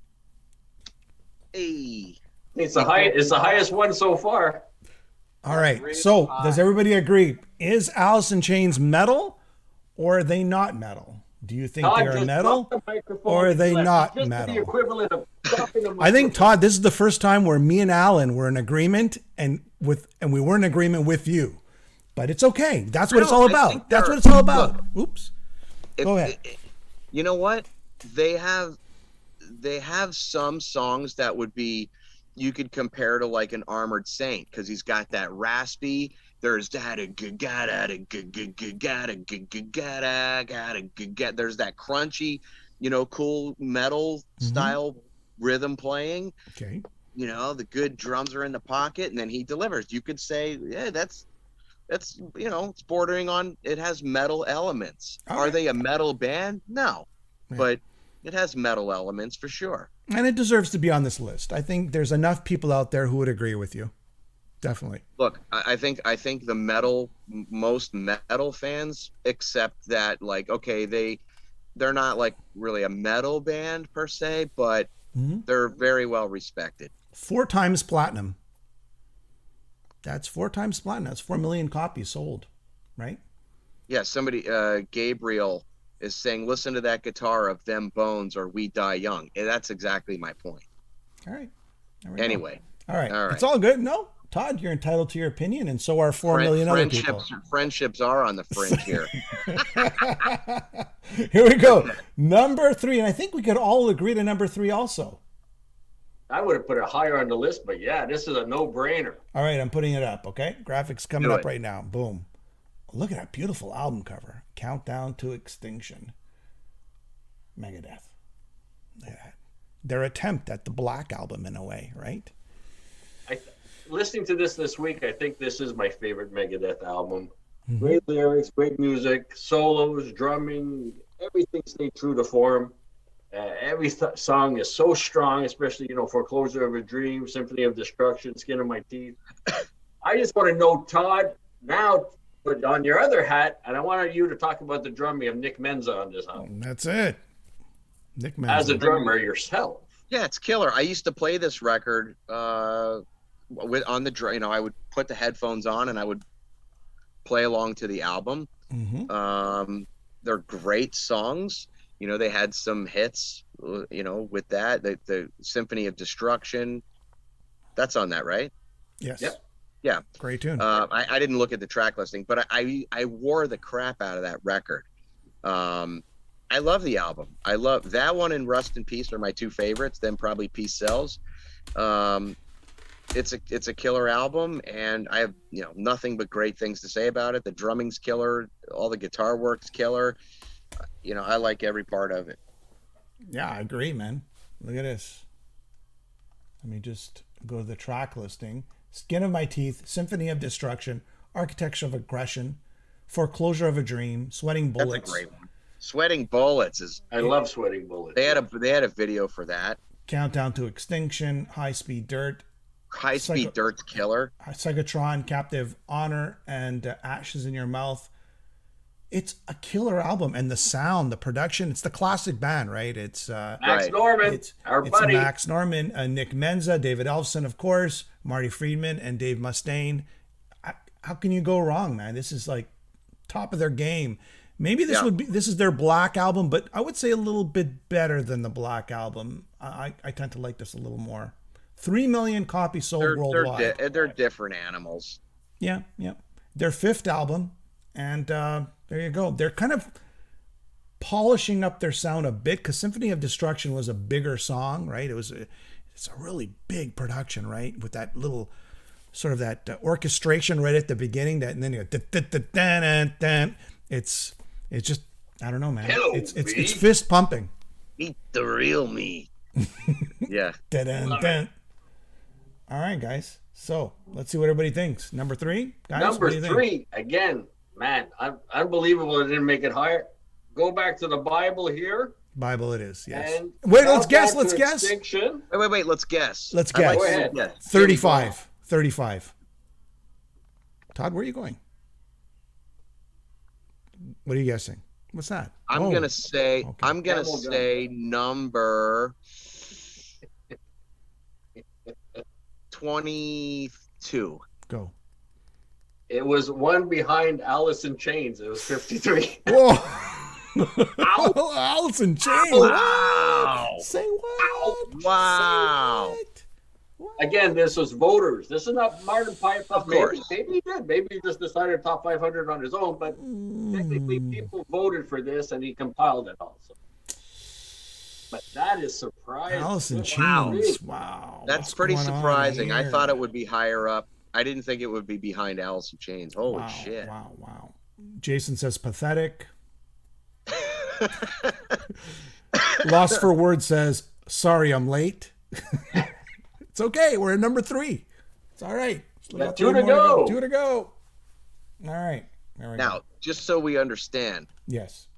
Hey. It's the highest one so far. All right. So does everybody agree? Is Alice in Chains metal, or are they not metal? Do you think Todd, they are just metal, drop the microphone or are and they left. not Just metal? the equivalent of dropping the I think, microphone. Todd, this is the first time where me and Alan were in agreement, and we were in agreement with you. But it's okay. That's what it's all about. That's what it's all about. Oops. Go ahead. You know what? They have some songs that would be, you could compare to like an Armored Saint, because he's got that raspy. There's that there's that crunchy, cool metal style rhythm playing. Okay. The good drums are in the pocket, and then he delivers. You could say, yeah, that's it's bordering on, it has metal elements. All Are right. they a metal band? No, Yeah. but it has metal elements for sure. And it deserves to be on this list. I think there's enough people out there who would agree with you. Definitely. Look, I think most metal fans accept that, like, okay, they're not like really a metal band per se, but they're very well respected. 4 times platinum. That's 4 times platinum. That's 4 million copies sold, right? Yeah, somebody, Gabriel is saying, listen to that guitar of Them Bones or We Die Young. And that's exactly my point. All right. Anyway. All right. It's all good. No, Todd, you're entitled to your opinion, and so are 4 million other people. Friendships are on the fringe here. Here we go. Number 3, and I think we could all agree to number 3 also. I would have put it higher on the list, but yeah, this is a no-brainer. All right, I'm putting it up, okay? Graphics coming Do up it. right now. Boom. Look at that beautiful album cover. Countdown to Extinction. Megadeth. Look at that. Their attempt at the Black Album in a way, right? Listening to this week, I think this is my favorite Megadeth album. Great lyrics, great music, solos, drumming, everything stayed true to form. Every song is so strong, especially, Foreclosure of a Dream, Symphony of Destruction, Skin of My Teeth. I just want to know, Todd, now put on your other hat, and I wanted you to talk about the drumming of Nick Menza on this album. That's it. Nick Menza. As a drummer yourself. Yeah, it's killer. I used to play this record on the I would put the headphones on and I would play along to the album. They're great songs. They had some hits, with that. The Symphony of Destruction, that's on that, right? Yes. Yep. Yeah. Great tune. I didn't look at the track listing, but I wore the crap out of that record. I love the album. I love that one and Rust in Peace are my two favorites. Then probably Peace Sells. It's a killer album, and I have nothing but great things to say about it. The drumming's killer, all the guitar work's killer. I like every part of it. Yeah, I agree, man. Look at this. Let me just go to the track listing. Skin of My Teeth, Symphony of Destruction, Architecture of Aggression, Foreclosure of a Dream, Sweating Bullets. That's a great one. Sweating Bullets is. I love Sweating Bullets. They had a video for that. Countdown to Extinction, High Speed Dirt. High Speed Dirt's killer. Psychotron, Captive Honor, and Ashes in Your Mouth. It's a killer album, and the sound, the production, it's the classic band, right? It's Max Norman, our buddy. It's Max Norman, Nick Menza, David Ellefson, of course, Marty Friedman, and Dave Mustaine. How can you go wrong, man? This is like top of their game. Maybe this is their Black album, but I would say a little bit better than the Black album. I tend to like this a little more. 3 million copies sold worldwide. They're different animals. Yeah. Their fifth album, and there you go. They're kind of polishing up their sound a bit because Symphony of Destruction was a bigger song, right? It's a really big production, right? With that little sort of that orchestration right at the beginning, and then you go, it's just, I don't know, man. Hello, it's fist pumping. Eat the real me. Yeah. All right, guys. So let's see what everybody thinks. Number 3, guys. Number 3, again, man, unbelievable it didn't make it higher. Go back to the Bible here. Bible it is, yes. And wait, let's guess. Extinction. Wait, let's guess. Go ahead. 35. Todd, where are you going? What are you guessing? What's that? I'm gonna say number 22. Go. It was one behind Alice in Chains. It was 53. Whoa. Alice in Chains. Wow. Say what? Wow. Say what? Again, this was voters. This is not Martin Pipe. Of course. Maybe he did. Maybe he just decided top 500 on his own, but technically people voted for this and he compiled it also. But that is surprising. Alice in Chains. Wow. That's pretty surprising. I thought it would be higher up. I didn't think it would be behind Alice in Chains. Holy shit. Wow. Jason says pathetic. Lost for Words says, sorry, I'm late. It's okay. We're at number 3. It's all right. Got 2 to go. 2 to go. All right. There we now, go. just so we understand. Yes.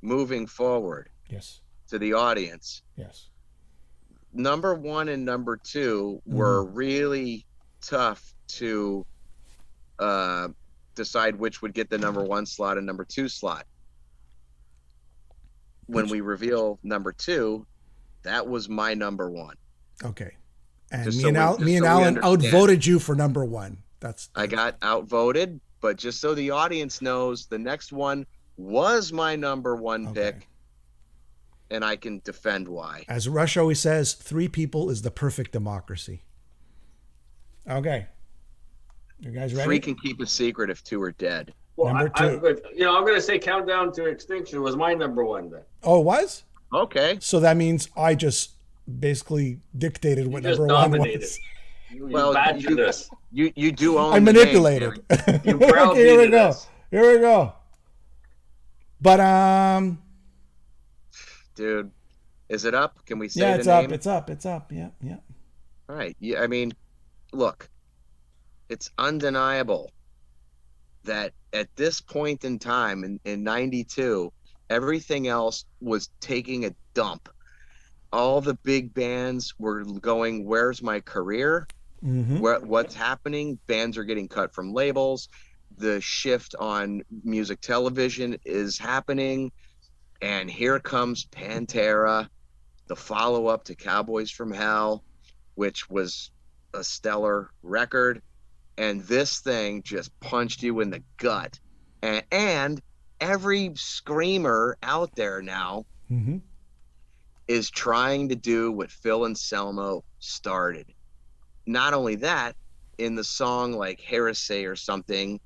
Moving forward. Yes. To the audience. Yes. Number 1 and number 2 were really tough to decide which would get the number 1 slot and number 2 slot. When we reveal number 2, that was my number 1. Okay. And me and Alan outvoted you for number 1. I got outvoted, but just so the audience knows, the next one was my number 1 pick, and I can defend why. As Rush always says, 3 people is the perfect democracy. Okay. You guys ready? 3 can keep a secret if 2 are dead. Well, number 2. I'm going to say Countdown to Extinction was my number 1 then. Oh, it was? Okay. So that means I just basically dictated what number 1 was. You do own. I manipulated. Okay, here we go. Here we go. But dude, is it up? Can we say yeah, the it's name? up. It's up. Yeah. All right. Yeah, I mean, look, it's undeniable that at this point in time in 92, everything else was taking a dump. All the big bands were going, where's my career? What's happening? Bands are getting cut from labels. The shift on music television is happening. And here comes Pantera, the follow-up to Cowboys from Hell, which was a stellar record, and this thing just punched you in the gut. And every screamer out there now is trying to do what Phil Anselmo started. Not only that, in the song like Heresy or something,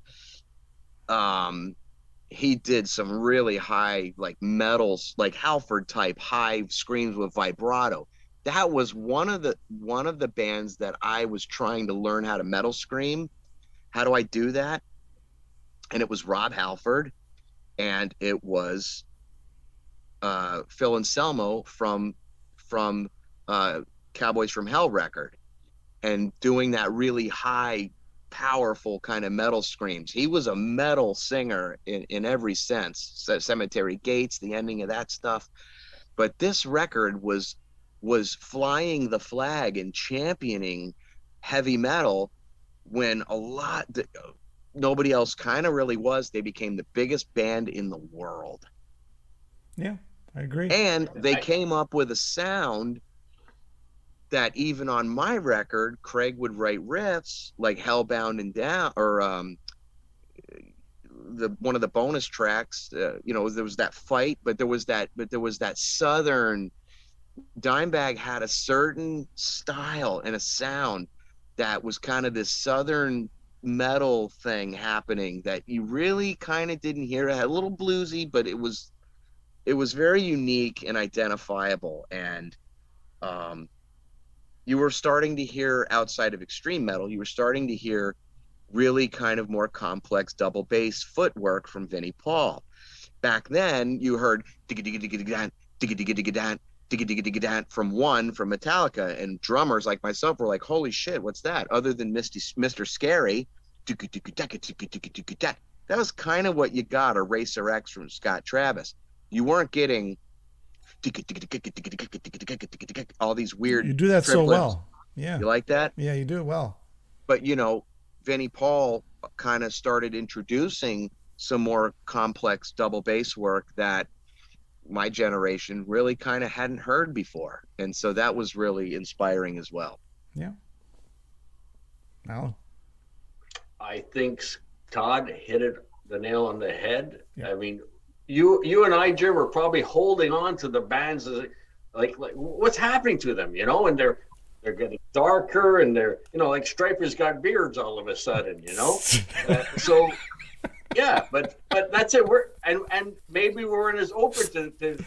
he did some really high, like metals, like Halford type high screams with vibrato. That was one of the bands that I was trying to learn how to metal scream. How do I do that? And it was Rob Halford, and it was Phil Anselmo from Cowboys from Hell record, and doing that really high, powerful kind of metal screams. He was a metal singer in every sense. Cemetery Gates, the ending of that stuff. But this record was flying the flag and championing heavy metal when nobody else kind of really was. They became the biggest band in the world. Yeah, I agree. And they came up with a sound that even on my record, Craig would write riffs like Hellbound and Down, or one of the bonus tracks. There was that fight, but there was that Southern. Dimebag had a certain style and a sound that was kind of this Southern metal thing happening that you really kind of didn't hear. It had a little bluesy, but it was very unique and identifiable. And you were starting to hear, outside of extreme metal, you were starting to hear really kind of more complex double bass footwork from Vinnie Paul. Back then, you heard from Metallica, and drummers like myself were like, holy shit, what's that? Other than Mr. Scary, that was kind of what you got, or Racer X from Scott Travis. You weren't getting all these weird. You do that triplets. So well. Yeah. You like that? Yeah, you do it well. But Vinnie Paul kind of started introducing some more complex double bass work that my generation really kind of hadn't heard before. And so that was really inspiring as well. Yeah. Alan? I think Todd hit the nail on the head. Yeah. I mean, you and I, Jim, are probably holding on to the bands like what's happening to them, and they're getting darker, and they're, like Stryper's got beards all of a sudden, so yeah, but that's it. And maybe we weren't as open to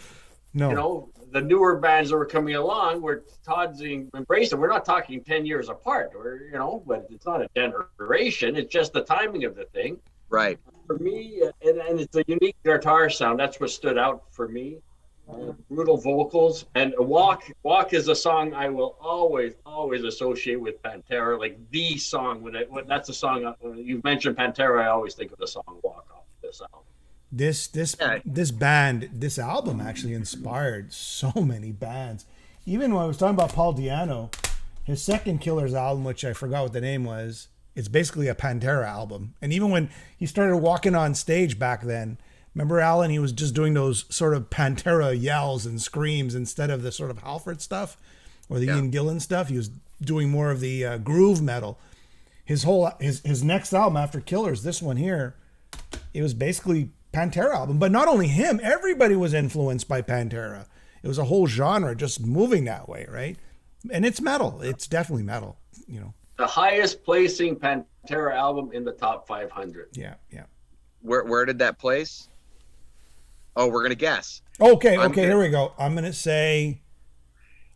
no. The newer bands that were coming along, where Todd's embracing. We're not talking 10 years apart, but it's not a generation. It's just the timing of the thing. Right. For me, and it's a unique guitar sound. That's what stood out for me. Brutal vocals, and Walk is a song I will always associate with Pantera, like the song. When that's a song, you've mentioned Pantera, I always think of the song Walk off this album. This band, this album actually inspired so many bands. Even when I was talking about Paul Di'Anno, his second Killers album, which I forgot what the name was, it's basically a Pantera album. And even when he started walking on stage back then, remember, Alan, he was just doing those sort of Pantera yells and screams instead of the sort of Halford stuff or the Ian Gillan stuff. He was doing more of the groove metal. His next album after Killers, this one here, it was basically Pantera album. But not only him, everybody was influenced by Pantera. It was a whole genre just moving that way, right? And it's metal. It's definitely metal, The highest placing Pantera album in the top 500. Yeah. Where did that place? Oh, we're going to guess. Okay, here we go. I'm going to say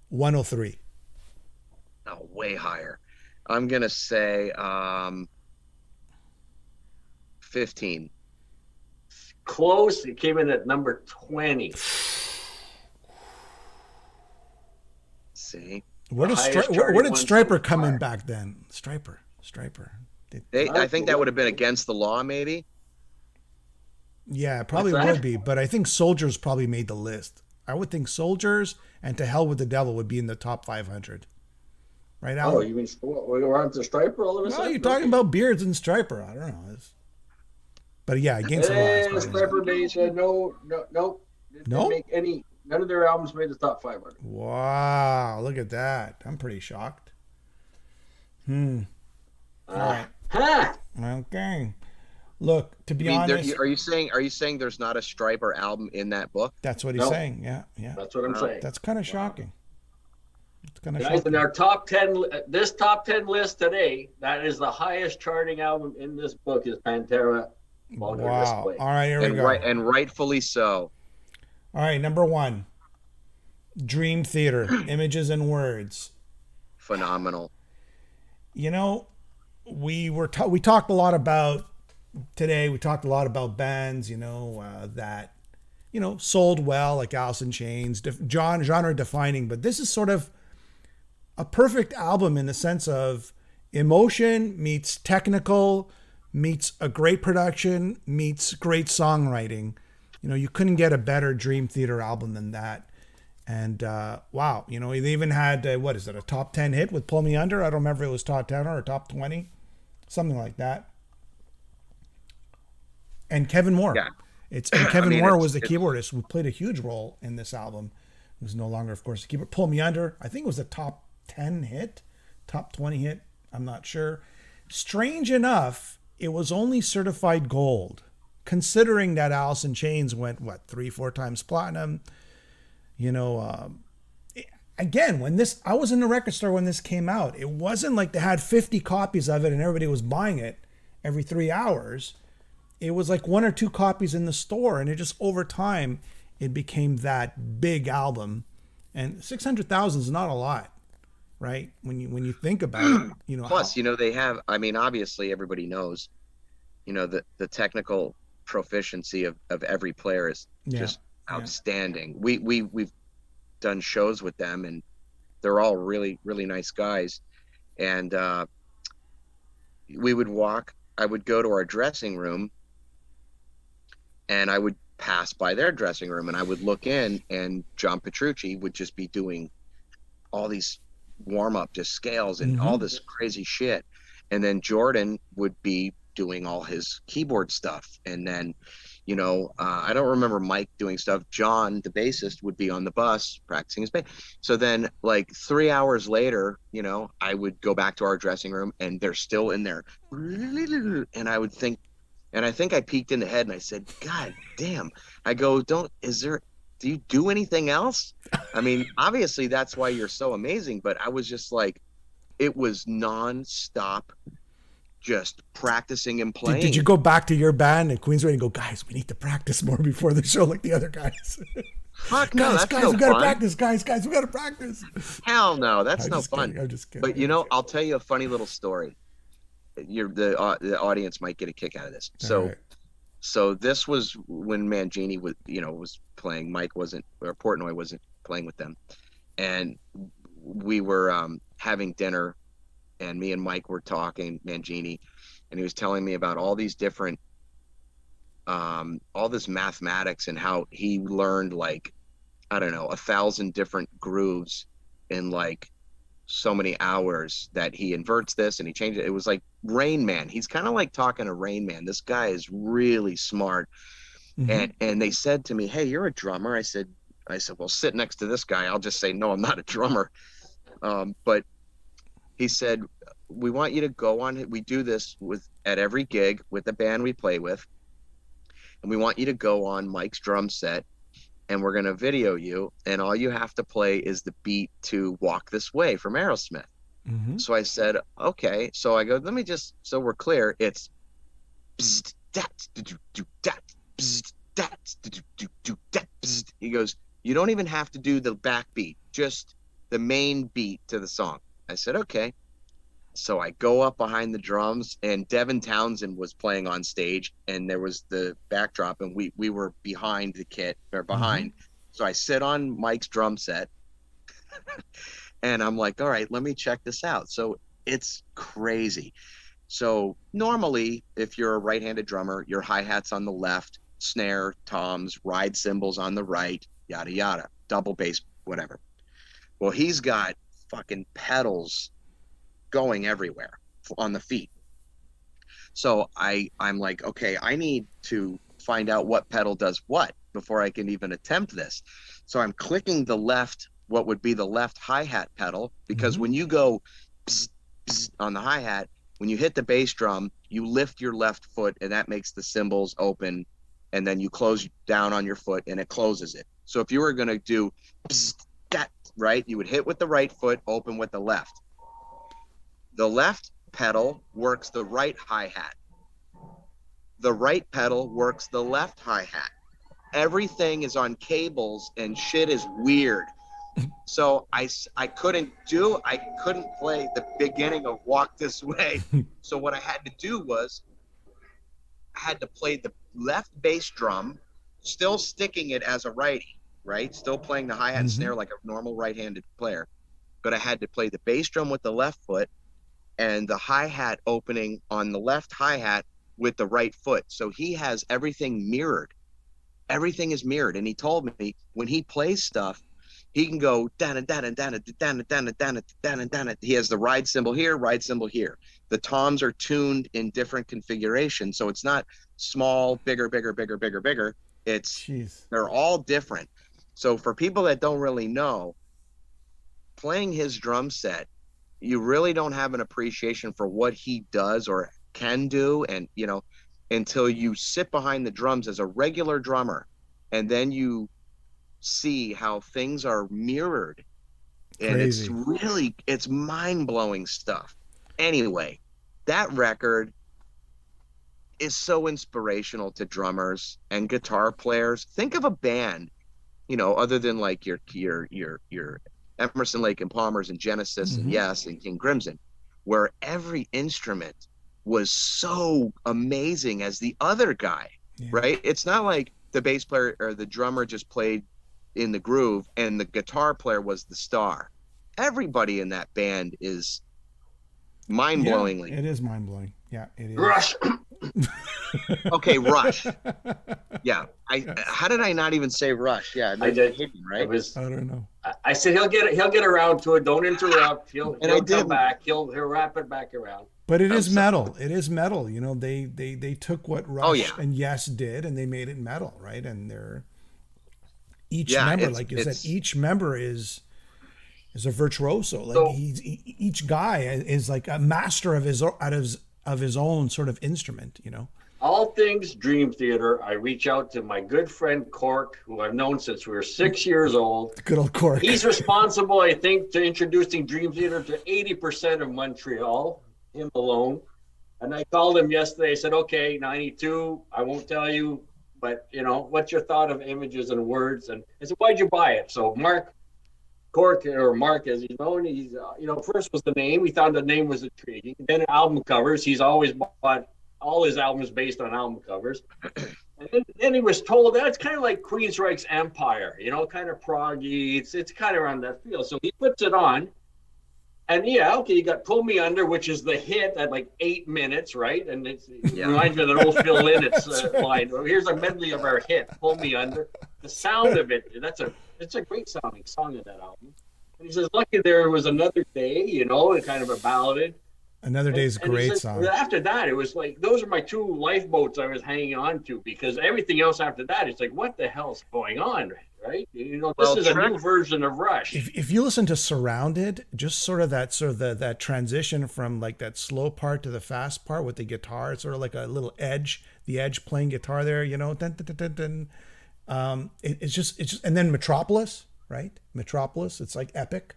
103. Oh, way higher. I'm going to say 15. Close. It came in at number 20. See? Where did Stryper come in back then? Stryper. I think that would have been Against the Law, maybe. Yeah, it probably would be, but I think Soldiers probably made the list. I would think Soldiers and To Hell with the Devil would be in the top 500. Right, Alan? Oh, you mean we're on to Stryper all of a sudden? No, you're talking about Beards and Stryper. I don't know. But yeah, Against the Law. Stryper bass, no. Didn't make any. None of their albums made the top 500. Wow, look at that. I'm pretty shocked. All right. Huh. Okay. Look, to be I mean, honest, are you saying there's not a Striper album in that book? that's what he's No, saying. Yeah, yeah. that's what I'm Wow. saying. That's kind of Wow. shocking. It's kind of Guys, in shocking. our top 10, this top 10 list today, that is the highest charting album in this book is Pantera, Vulgar Wow. Display. All right, here we go. And rightfully so. All right, number one, Dream Theater, Images and Words. Phenomenal. You know, we talked a lot about today. We talked a lot about bands, that sold well, like Alice in Chains, genre defining. But this is sort of a perfect album in the sense of emotion meets technical, meets a great production, meets great songwriting. You couldn't get a better Dream Theater album than that. And wow, they even had, a top 10 hit with Pull Me Under? I don't remember if it was top 10 or top 20, something like that. And Kevin Moore. Yeah. Kevin Moore was the keyboardist who played a huge role in this album. He was no longer, of course, the keyboard. Pull Me Under, I think it was a top 10 hit, top 20 hit, I'm not sure. Strange enough, it was only certified gold, considering that Alice in Chains went, 3-4 times platinum. Again, I was in the record store when this came out. It wasn't like they had 50 copies of it and everybody was buying it every 3 hours. It was like 1 or 2 copies in the store, and it just over time it became that big album. And 600,000 is not a lot, right? When you think about it, Plus, they have. I mean, obviously, everybody knows, the technical proficiency of every player is just outstanding. We've done shows with them, and they're all really, really nice guys. And I would go to our dressing room, and I would pass by their dressing room, and I would look in, and John Petrucci would just be doing all these warm-up just scales and all this crazy shit. And then Jordan would be doing all his keyboard stuff. And then, I don't remember Mike doing stuff. John, the bassist, would be on the bus practicing his bass. So then, like 3 hours later, I would go back to our dressing room, and they're still in there. And I would think, and I think I peeked in the head, and I said, God damn. I go, do you do anything else? I mean, obviously that's why you're so amazing, but I was just like, it was non-stop just practicing and playing. Did you go back to your band at Queensrÿche and go, guys, we need to practice more before the show like the other guys? Fuck no, that's guys, no we gotta fun. practice, guys, we gotta practice. Hell no, that's no fun. I'm just kidding. But I'll tell you a funny little story. The audience might get a kick out of this. So this was when Mangini was playing. Mike wasn't, or Portnoy wasn't playing with them, and we were having dinner, and me and Mike were talking, Mangini, and he was telling me about all these different all this mathematics and how he learned, like, I don't know, 1,000 different grooves in like so many hours, that he inverts this and he changed it. It was like Rain Man. He's kind of like talking to Rain Man. This guy is really smart. And they said to me, hey, you're a drummer. I said, well, sit next to this guy. I'll just say, no, I'm not a drummer. But he said, we want you to go on. We do this at every gig with the band we play with. And we want you to go on Mike's drum set, and we're going to video you. And all you have to play is the beat to Walk This Way from Aerosmith. So I said, okay. So I go, let me just, so we're clear. It's bzz, dat, do, do, dat, bzz, dat, do, dat, bzz. He goes, you don't even have to do the backbeat, just the main beat to the song. I said, okay. So I go up behind the drums, and Devin Townsend was playing on stage, and there was the backdrop, and we were behind the kit, or behind. So I sit on Mike's drum set and I'm like, all right, let me check this out. So it's crazy. So normally, if you're a right-handed drummer, your hi-hat's on the left, snare, toms, ride cymbals on the right, yada, yada, double bass, whatever. Well, he's got fucking pedals going everywhere on the feet. So I'm like, okay, I need to find out what pedal does what before I can even attempt this. So I'm clicking the left, what would be the left hi-hat pedal, because when you go bzz, on the hi-hat. When you hit the bass drum, you lift your left foot, and that makes the cymbals open, and then you close down on your foot, and it closes it. So if you were going to do that, right, you would hit with the right foot, open with the left. The left pedal works the right hi-hat. The right pedal works the left hi-hat. Everything is on cables, and shit is weird. So I couldn't play the beginning of Walk This Way. So what I had to do was I had to play the left bass drum, still sticking it as a righty, right? Still playing the hi-hat and snare like a normal right-handed player. But I had to play the bass drum with the left foot and the hi-hat opening on the left hi-hat with the right foot. So he has everything mirrored. Everything is mirrored. And he told me when he plays stuff, he can go down and down and down and down and down and down and down and down. He has the ride cymbal here, ride cymbal here. The toms are tuned in different configurations. So it's not small, bigger, bigger, bigger, bigger, bigger. They're all different. So for people that don't really know, playing his drum set, you really don't have an appreciation for what he does or can do. And, you know, until you sit behind the drums as a regular drummer, and then you see how things are mirrored, and Crazy. it's mind-blowing stuff. Anyway, that record is so inspirational to drummers and guitar players. Think of a band, you know, other than like your Emerson, Lake and Palmer's and Genesis and Yes and King Crimson, where every instrument was so amazing as the other guy, right? It's not like the bass player or the drummer just played in the groove and the guitar player was the star. Everybody in that band is mind-blowingly. Yeah, it is mind-blowing. Yeah, it is. Rush. Okay, Rush. Yeah. How did I not even say Rush? Yeah, I did. Hidden, right? I don't know. I said he'll get around to it. Don't interrupt. He'll come back. He'll wrap it back around. But it is metal. It is metal. You know, they took what Rush and Yes did and they made it metal, right? And they're each member, like you said, each member is a virtuoso. Like each guy is like a master of his own sort of instrument, you know. All things Dream Theater, I reach out to my good friend Cork, who I've known since we were 6 years old. Good old Cork. He's responsible, I think, to introducing Dream Theater to 80% of Montreal, him alone. And I called him yesterday. I said, okay, 92, I won't tell you, but, you know, what's your thought of Images and Words? And I said, why'd you buy it? So Mark, or Mark as he's known, he's, you know, first was the name. We thought the name was intriguing. Then album covers. He's always bought all his albums based on album covers. And then he was told that it's kind of like Queensrÿche's Empire, you know, kind of proggy. It's kind of around that feel. So he puts it on. And you got Pull Me Under, which is the hit at like 8 minutes, right? And it reminds me of that old Phil Lynott line. Well, here's a medley of our hit, Pull Me Under. The sound of it, it's a great sounding song in that album. And he says, lucky there was another day, you know, kind of a ballad. Another Day's a great song. After that, it was like, those are my two lifeboats I was hanging on to, because everything else after that, it's like, what the hell's going on, right? You know, this is a new version of Rush. If you listen to Surrounded, just sort of that transition from like that slow part to the fast part with the guitar, it's sort of like a little edge, the Edge playing guitar there, you know, dun, dun, dun, dun, dun. It's just, and then Metropolis, right? Metropolis, it's like epic.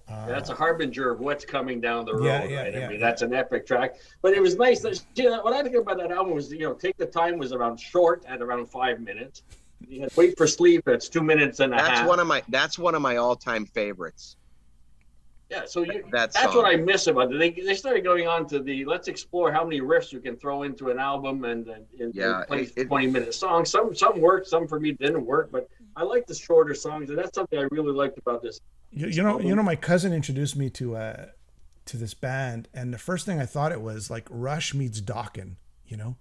That's a harbinger of what's coming down the road, right? I mean, that's an epic track. But it was nice. What I think about that album was, you know, Take the Time was around short at around 5 minutes. You had Wait for Sleep, it's 2 minutes and a half. That's one of my all-time favorites. Yeah, so that's what I miss about it. They started going on to let's explore how many riffs you can throw into an album and play 20-minute songs. Some worked, some for me didn't work, but I like the shorter songs, and that's something I really liked about this. You know, my cousin introduced me to this band, and the first thing I thought it was like Rush meets Dokken, you know?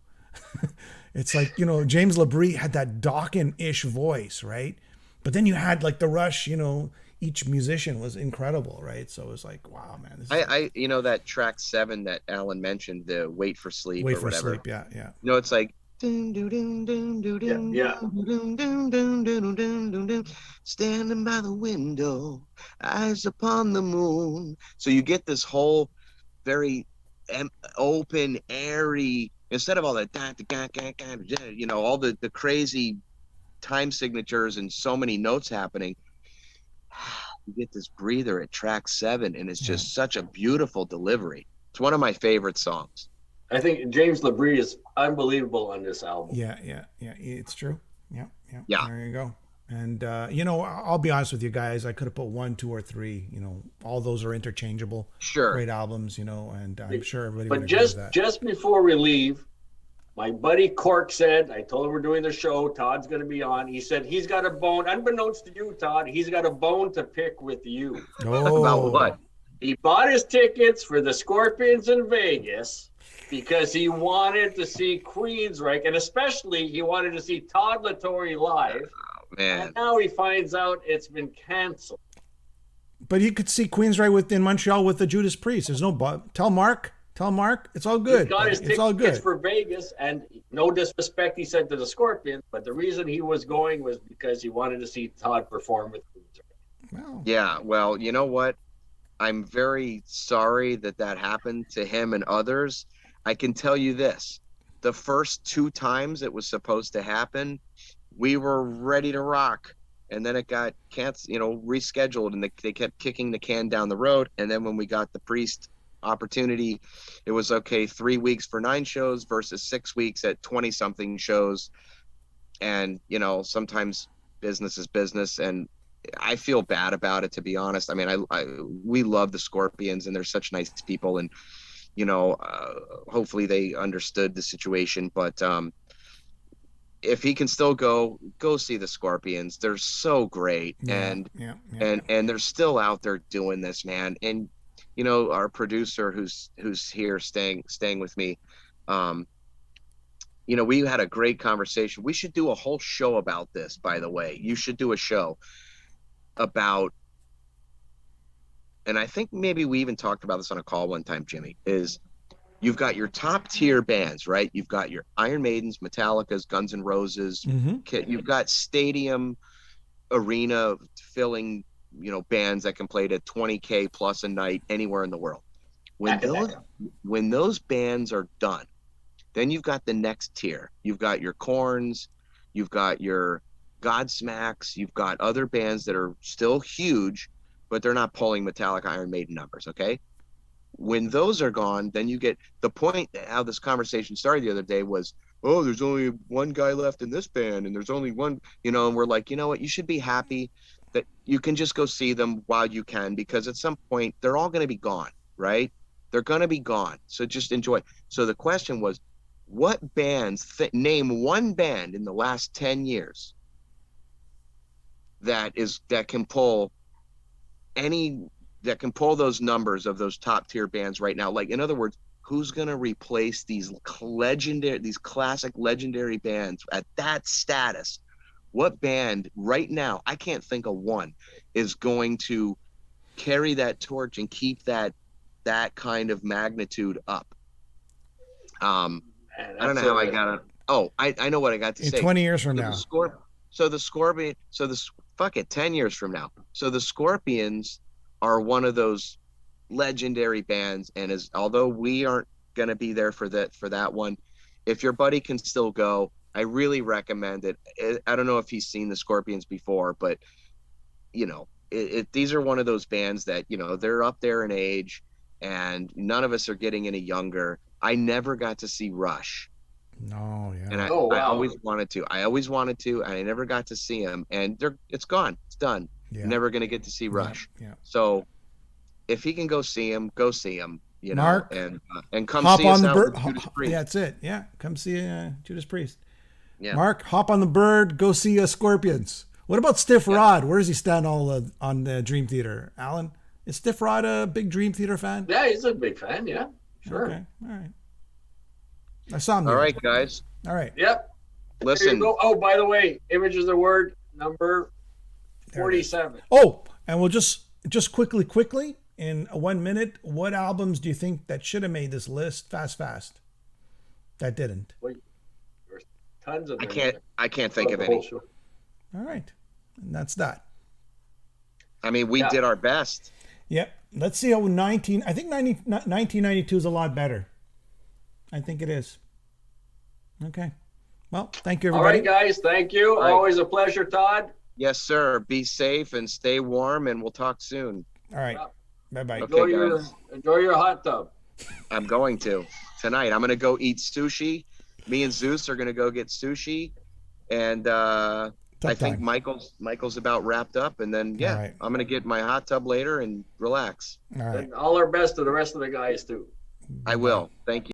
It's like, you know, James LaBrie had that Dokken-ish voice, right? But then you had like the Rush, you know, each musician was incredible, right? So it was like, wow, man. You know, that track 7 that Alan mentioned, the Wait for Sleep or whatever. Sleep, yeah. You know, it's like, standing by the window, eyes upon the moon. So you get this whole very open, airy, instead of all that, all the crazy time signatures and so many notes happening. You get this breather at track 7, and it's just such a beautiful delivery. It's one of my favorite songs. I think James LaBrie is unbelievable on this album. Yeah. It's true. Yeah. Yeah. There you go. And, I'll be honest with you guys. I could have put 1, 2, or 3. All those are interchangeable. Sure. Great albums, and I'm sure everybody But would agree with that. just before we leave, my buddy Cork said, I told him we're doing the show, Todd's going to be on. He said he's got a bone, unbeknownst to you, Todd, he's got a bone to pick with you. Oh. About what? He bought his tickets for the Scorpions in Vegas because he wanted to see Queensrÿche, and especially he wanted to see Todd LaTorre live. Oh, man. And now he finds out it's been canceled. But you could see Queensrÿche in Montreal with the Judas Priest. There's no tell Mark, it's all good. He got his it's all tickets good. for Vegas, and no disrespect, he said, to the Scorpions, but the reason he was going was because he wanted to see Todd perform with Queensrÿche. Wow. Yeah, well, you know what? I'm very sorry that happened to him and others. I can tell you this. The first 2 times it was supposed to happen, we were ready to rock. And then it got rescheduled, and they kept kicking the can down the road. And then when we got the Priest opportunity, it was okay, 3 weeks for 9 shows versus 6 weeks at 20-something shows. And, sometimes business is business, and I feel bad about it, to be honest. I mean, we love the Scorpions, and they're such nice people, and hopefully they understood the situation. But if he can still go see the Scorpions. They're so great, and they're still out there doing this, man. And our producer who's here staying with me, we had a great conversation. We should do a whole show about this, by the way. You should do a show about, and I think maybe we even talked about this on a call one time, Jimmy, is you've got your top tier bands, right? You've got your Iron Maidens, Metallicas, Guns N' Roses. You've got stadium arena filling, bands that can play to 20K plus a night anywhere in the world. When those bands are done, then you've got the next tier. You've got your Korns, you've got your Godsmacks, you've got other bands that are still huge, but they're not pulling Metallica, Iron Maiden numbers, okay? When those are gone, then you get the point. How this conversation started the other day was, oh, there's only one guy left in this band, and there's only one, and we're like, you know what, you should be happy that you can just go see them while you can, because at some point they're all going to be gone, right? They're going to be gone. So just enjoy. So the question was, what bands, name one band in the last 10 years that can pull those numbers of those top tier bands right now? Like, in other words, who's going to replace these classic legendary bands at that status? What band right now, I can't think of one, is going to carry that torch and keep that kind of magnitude up? I don't know how I got it. Oh, I know what I got to say. 20 years from now. 10 years from now. So the Scorpions are one of those legendary bands, and although we aren't going to be there for that one, if your buddy can still go, I really recommend it. I don't know if he's seen the Scorpions before, but these are one of those bands that they're up there in age, and none of us are getting any younger. I never got to see Rush. No, yeah. And I always wanted to. And I never got to see him. And it's gone. It's done. Yeah. Never going to get to see Rush. Yeah. So if he can go see him, go see him. Mark, and come see us out with Judas Priest. Yeah, that's it. Yeah, come see Judas Priest. Yeah. Mark, hop on the bird, go see Scorpions. What about Stiff Rod? Where does he stand on the Dream Theater? Alan, is Stiff Rod a big Dream Theater fan? Yeah, he's a big fan. Yeah, sure. Okay, all right. I saw him. All right, guys. All right. Yep. Listen. Oh, by the way, Image is the Word, number 47. Oh, and we'll just quickly, in 1 minute, what albums do you think that should have made this list? Fast. That didn't. Wait, there's tons of them. I can't think of any. All right. And that's that. I mean, we did our best. Yep. let's see how 1992 is a lot better. I think it is. Okay. Well, thank you, All everybody. right, guys. Thank you. All right. Always a pleasure, Todd. Yes, sir. Be safe and stay warm, and we'll talk soon. All right. Bye-bye. Okay, Enjoy your hot tub. I'm going to tonight. I'm going to go eat sushi. Me and Zeus are going to go get sushi, and I think Michael's about wrapped up, and then I'm going to get my hot tub later and relax. All right. And all our best to the rest of the guys too. I will. Thank you.